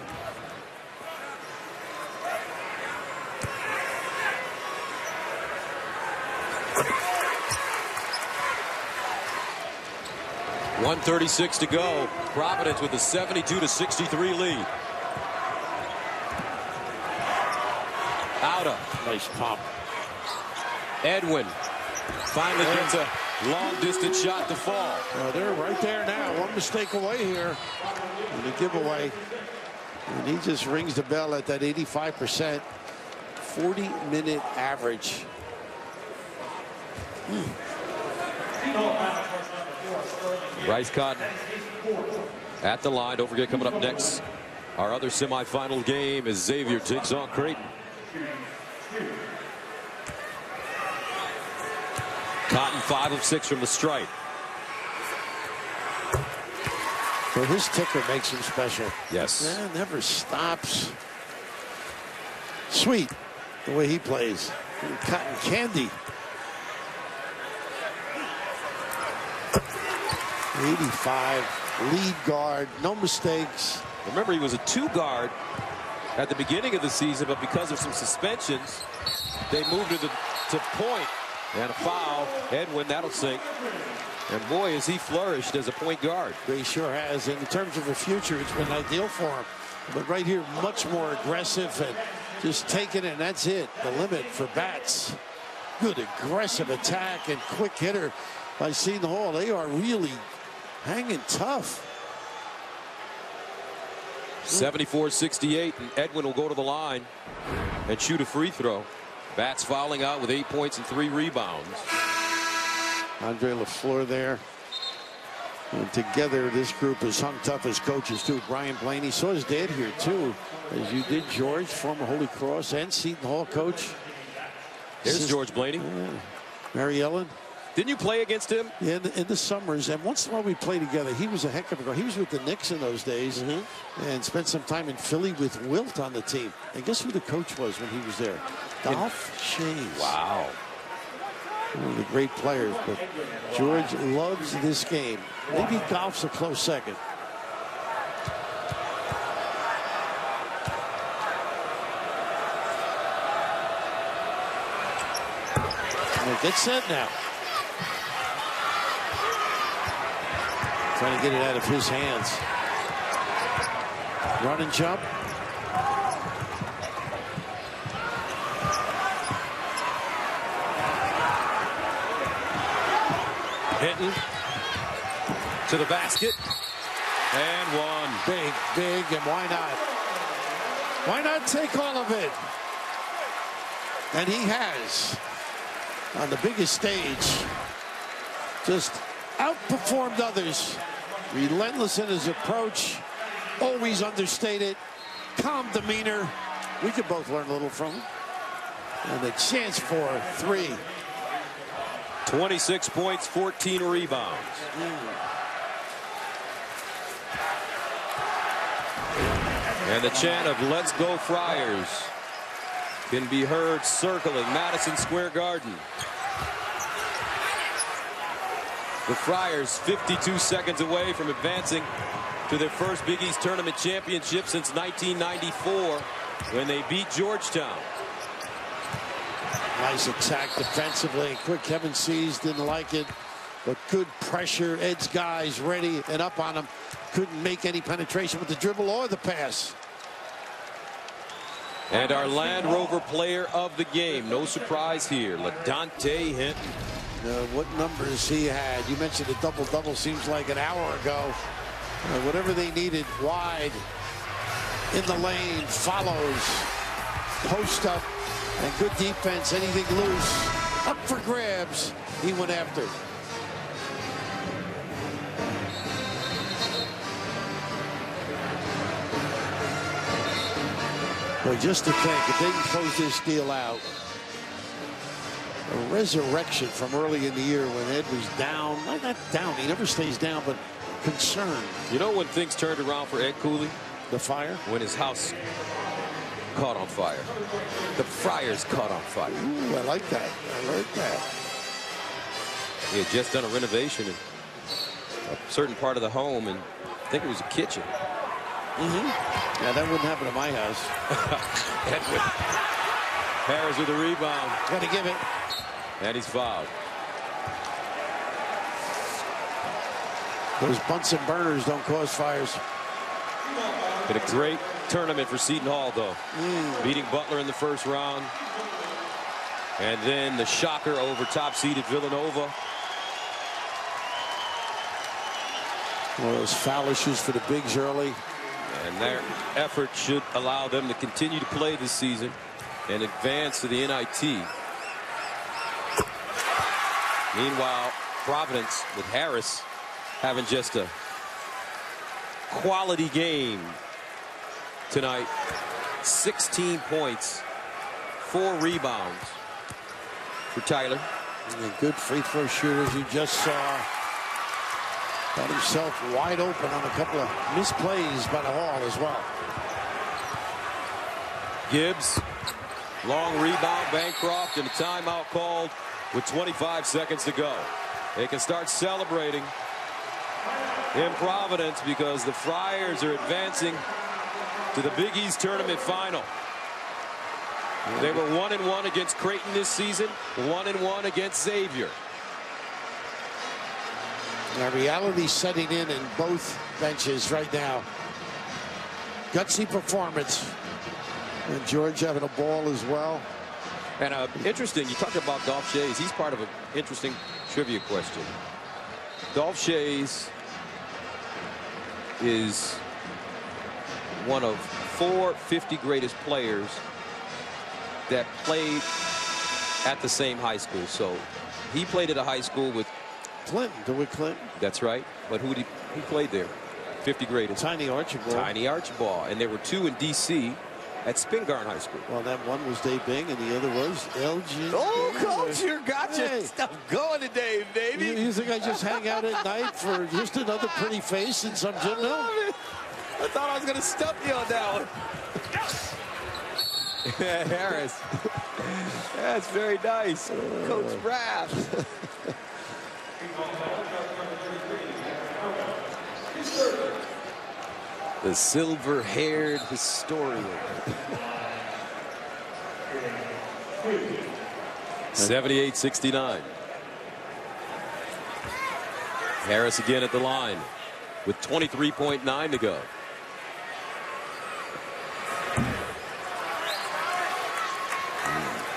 .136 to go. Providence with a 72-63 lead. Outa. Nice pop. Edwin finally gets a long-distance shot to fall. Well, they're right there now. One mistake away here in the giveaway. And he just rings the bell at that 85%. 40-minute average. Bryce Cotton at the line. Don't forget, coming up next, our other semifinal game as Xavier takes on Creighton. Cotton 5 of 6 from the stripe. Well, his ticker makes him special. Yes. Man, never stops. Sweet, the way he plays. Cotton candy. 85, lead guard, no mistakes. Remember, he was a 2 guard at the beginning of the season, but because of some suspensions, they moved to point. And a foul. Edwin, that'll sink. And boy, has he flourished as a point guard. He sure has. And in terms of the future, it's been ideal for him. But right here, much more aggressive and just taking it, and that's it. The limit for bats. Good aggressive attack and quick hitter by Seton Hall. They are really hanging tough. 74-68, and Edwin will go to the line and shoot a free throw. Bats fouling out with 8 points and 3 rebounds. Andre LaFleur there. And together, this group is hung tough as coaches, too. Brian Blaney saw his dad here, too, as you did, George, former Holy Cross and Seton Hall coach. There's George Blaney. Mary Ellen. Didn't you play against him? Yeah, in the summers, and once in a while we play together. He was a heck of a guy. He was with the Knicks in those days, and spent some time in Philly with Wilt on the team. And guess who the coach was when he was there? Dolph Shays. Wow. One of the great players, but George loves this game. Maybe golf's a close second. Get set now. Trying to get it out of his hands. Run and jump. Hinton to the basket. And one. Big, and why not? Why not take all of it? And he has. On the biggest stage, just outperformed others. Relentless in his approach, always understated, calm demeanor. We could both learn a little from him. And a chance for 3. 26 points, 14 rebounds. And the chant of "Let's Go Friars" can be heard circling Madison Square Garden. The Friars 52 seconds away from advancing to their first Big East Tournament championship since 1994 when they beat Georgetown. Nice attack defensively. Quick Kevin Sees didn't like it, but good pressure. Ed's guys ready and up on him. Couldn't make any penetration with the dribble or the pass. And our Land Rover player of the game, no surprise here, LaDontae Hinton. What numbers he had. You mentioned a double-double seems like an hour ago. Whatever they needed wide in the lane, follows, post up, and good defense. Anything loose, up for grabs, he went after. Well, just to think, if they can close this deal out, a resurrection from early in the year when Ed was down. Not down, he never stays down, but concerned. You know when things turned around for Ed Cooley? The fire? When his house caught on fire. The Friars caught on fire. Ooh, I like that. I like that. He had just done a renovation in a certain part of the home, and I think it was a kitchen. Yeah, that wouldn't happen at my house. Edwin Harris with a rebound. Got to give it. And he's fouled. Those Bunsen burners don't cause fires. Been a great tournament for Seton Hall, though. Beating Butler in the first round. And then the shocker over top-seeded Villanova. Well, those foul issues for the bigs early. And their effort should allow them to continue to play this season and advance to the NIT. Meanwhile, Providence with Harris having just a quality game tonight. 16 points, 4 rebounds for Tyler. And good free throw shooters you just saw. Got himself wide open on a couple of misplays by the Hall as well. Gibbs, long rebound, Bancroft, and a timeout called with 25 seconds to go. They can start celebrating in Providence because the Friars are advancing to the Big East Tournament Final. They were 1-1 against Creighton this season, 1-1 against Xavier. Now, reality setting in both benches right now. Gutsy performance. And George having a ball as well. And interesting, you talked about Dolph Schayes. He's part of an interesting trivia question. Dolph Schayes is one of 4 50 greatest players that played at the same high school. So he played at a high school with Clinton, DeWitt Clinton. That's right. But who played there? 50 greatest. Tiny Archibald. Tiny Archibald. And there were 2 in D.C. at Spingarn High School. Well, that one was Dave Bing, and the other was LG. Oh, Coach, you got your stuff going today, baby. You think I just hang out at night for just another pretty face in some gym now? I thought I was going to stump you on that one. Harris. That's very nice. Coach Raff. The silver-haired historian. 78-69. Harris again at the line with 23.9 to go.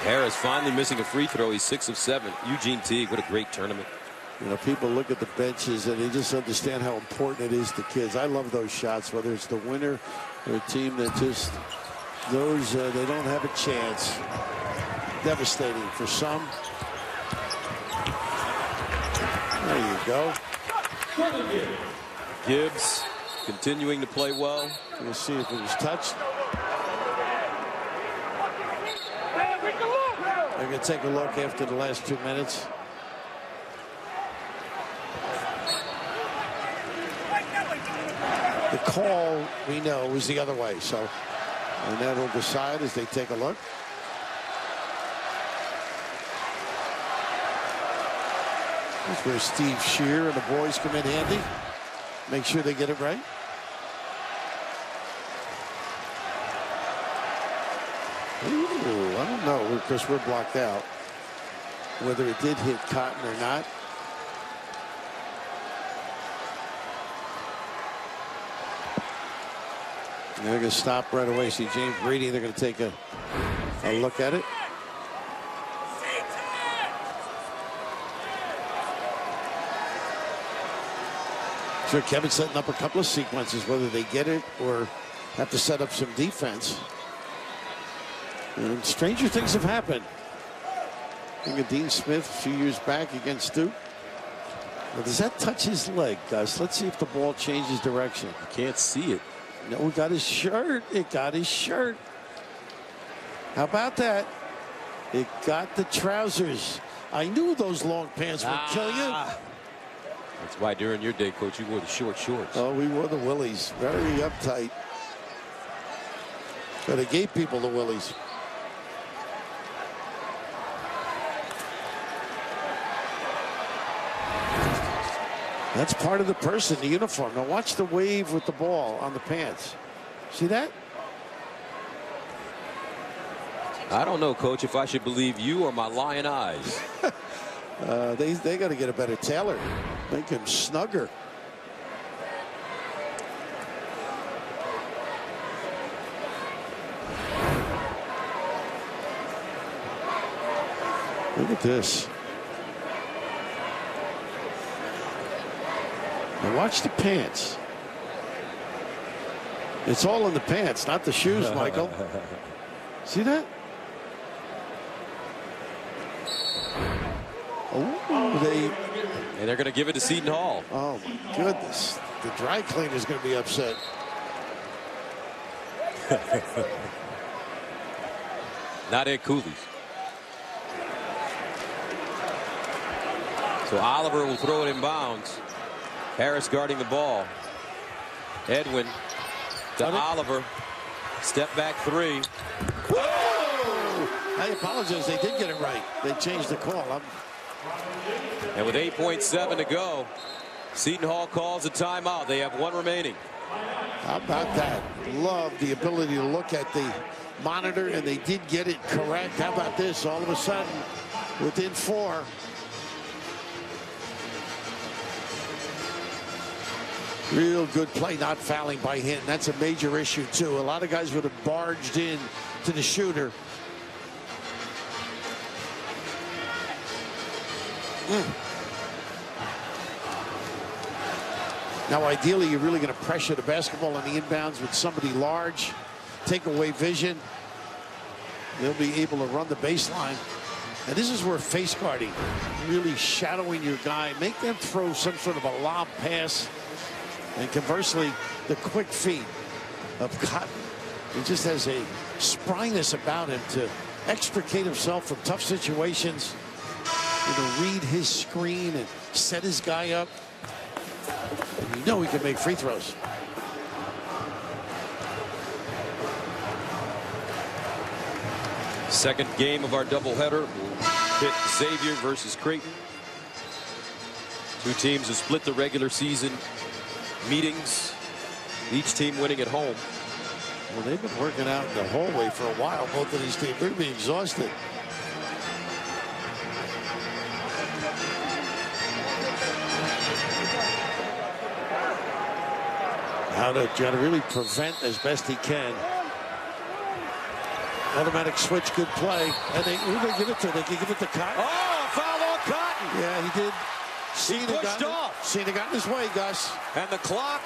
Harris finally missing a free throw. He's 6 of 7. Eugene Teague, what a great tournament. You know, people look at the benches and they just understand how important it is to kids. I love those shots, whether it's the winner or a team that just knows they don't have a chance. Devastating for some. There you go. Gibbs continuing to play well. We'll see if it was touched. We're going to take a look after the last 2 minutes. The call, we know, was the other way. So, and that'll decide as they take a look. That's where Steve Shear and the boys come in handy. Make sure they get it right. Ooh, I don't know, because we're blocked out, whether it did hit Cotton or not. And they're going to stop right away. See James Brady, they're going to take a look at it. So Kevin's setting up a couple of sequences, whether they get it or have to set up some defense. And stranger things have happened. I think of Dean Smith a few years back against Duke. Well, does that touch his leg, Gus? Let's see if the ball changes direction. You can't see it. No, it got his shirt. It got his shirt. How about that? It got the trousers. I knew those long pants would kill you. That's why during your day, Coach, you wore the short shorts. Oh, we wore the willies. Very uptight. But they gave people the willies. That's part of the person, the uniform. Now watch the wave with the ball on the pants. See that? I don't know, Coach, if I should believe you or my lion eyes. They got to get a better tailor. Make him snugger. Look at this. Now watch the pants. It's all in the pants, not the shoes, Michael. See that? Oh, and they're going to give it to Seton Hall. Oh my goodness. The dry cleaner's going to be upset. Not Ed Cooley's. So Oliver will throw it in bounds. Harris guarding the ball. Edwin to Oliver. Step back three. Whoa! I apologize. They did get it right. They changed the call. And with 8.7 to go, Seton Hall calls a timeout. They have 1 remaining. How about that? Love the ability to look at the monitor, and they did get it correct. How about this? All of a sudden, within 4. Real good play, not fouling by Hinton. That's a major issue, too. A lot of guys would have barged in to the shooter. Now, ideally, you're really going to pressure the basketball on the inbounds with somebody large, take away vision. They'll be able to run the baseline. And this is where face guarding, really shadowing your guy, make them throw some sort of a lob pass. And conversely, the quick feet of Cotton. He just has a spryness about him to extricate himself from tough situations, read his screen and set his guy up. And you know he can make free throws. Second game of our doubleheader. We'll hit Xavier versus Creighton. Two teams have split the regular season meetings, each team winning at home. Well, they've been working out in the hallway for a while, both of these teams. They're going to be exhausted. How to try to really prevent as best he can. Automatic switch, good play. And who they give it to? They can give it to Cotton. Oh, foul on Cotton. Yeah, he did. He pushed off. Cena got in his way, Gus. And the clock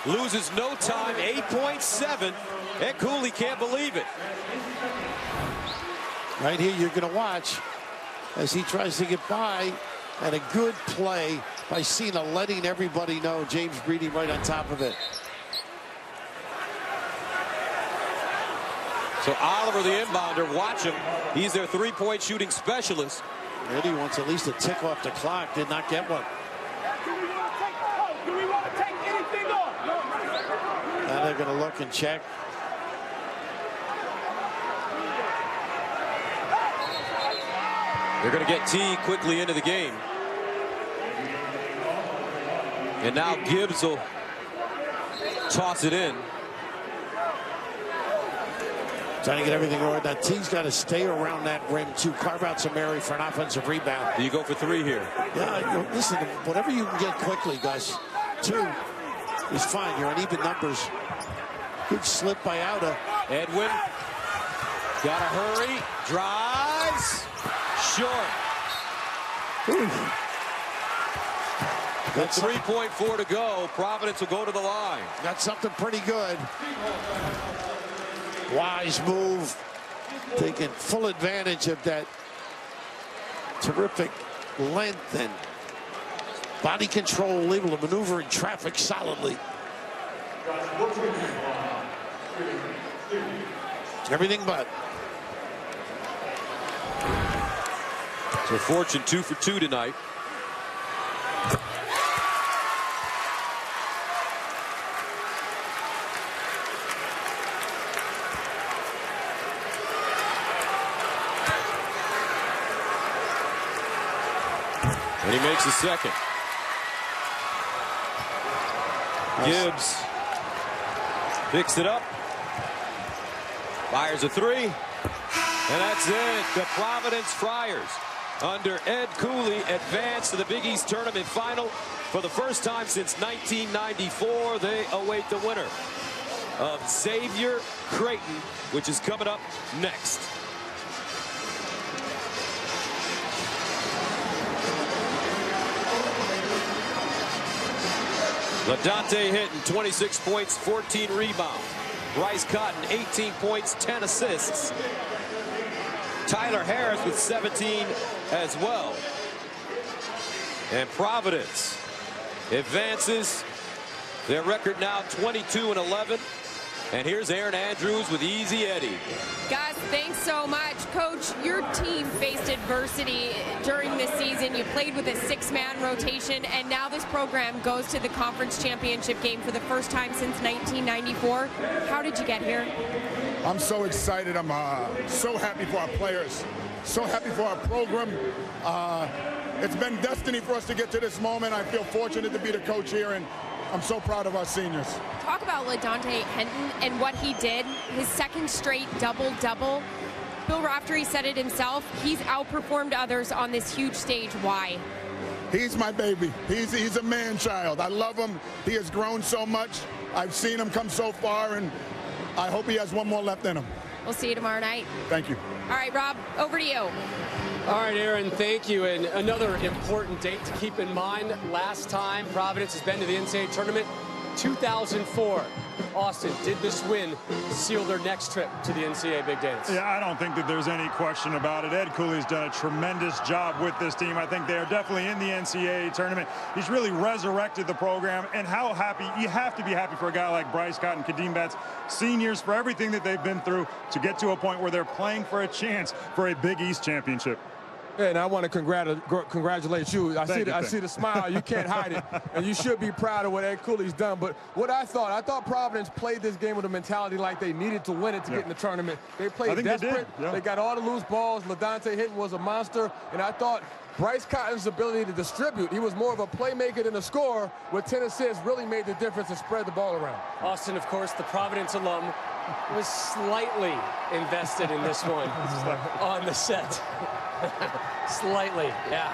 loses no time, 8.7. Ed Cooley can't believe it. Right here, you're going to watch as he tries to get by. And a good play by Cena, letting everybody know. James Breedy right on top of it. So Oliver, the inbounder, watch him. He's their three-point shooting specialist. Eddie wants at least a tick off the clock. Did not get one. Do we want to take anything off? Now they're going to look and check. They're going to get T quickly into the game. And now Gibbs will toss it in. Trying to get everything right. Now T's got to stay around that rim to carve out some area for an offensive rebound. Do you go for three here? Yeah, listen, whatever you can get quickly, Gus. Two is fine. You're on even numbers. Good slip by Auda. Edwin. Gotta hurry. Drives. Short. With 3.4 to go, Providence will go to the line. Got something pretty good. Wise move, taking full advantage of that terrific length and body control, able to maneuver in traffic solidly. Everything but. So Fortune 2 for 2 tonight. And he makes a second. Gibbs picks it up. Fires a three. And that's it. The Providence Friars, under Ed Cooley, advance to the Big East Tournament Final. For the first time since 1994, they await the winner of Xavier Creighton, which is coming up next. LaDontae Hinton, 26 points, 14 rebounds. Bryce Cotton, 18 points, 10 assists. Tyler Harris with 17 as well. And Providence advances. Their record now 22-11. And here's Aaron Andrews with Easy Eddie. Guys, thanks so much. Coach, your team faced adversity during this season. You played with a six-man rotation, and now this program goes to the conference championship game for the first time since 1994. How did you get here? I'm so excited. I'm so happy for our players, so happy for our program. It's been destiny for us to get to this moment. I feel fortunate to be the coach here, and I'm so proud of our seniors. Talk about LaDontae Hinton and what he did, his second straight double-double. Bill Raftery said it himself. He's outperformed others on this huge stage. Why? He's my baby. He's a man-child. I love him. He has grown so much. I've seen him come so far, and I hope he has one more left in him. We'll see you tomorrow night. Thank you. All right, Rob, over to you. All right, Aaron, thank you. And another important date to keep in mind. Last time Providence has been to the NCAA tournament, 2004. Austin, did this win seal their next trip to the NCAA Big Dance? Yeah, I don't think that there's any question about it. Ed Cooley's done a tremendous job with this team. I think they are definitely in the NCAA tournament. He's really resurrected the program, and how happy, you have to be happy for a guy like Bryce Cott and Kadeem Batts, seniors, for everything that they've been through to get to a point where they're playing for a chance for a Big East championship. Yeah, and I want to congratulate you. I see the smile. You can't hide it. And you should be proud of what Ed Cooley's done. But what I thought Providence played this game with a mentality like they needed to win it to get in the tournament. They played desperate. They got all the loose balls. LaDontae Hinton was a monster. And I thought Bryce Cotton's ability to distribute, he was more of a playmaker than a scorer, with 10 assists really made the difference and spread the ball around. Austin, of course, the Providence alum, was slightly invested in this one on the set. Slightly, yeah.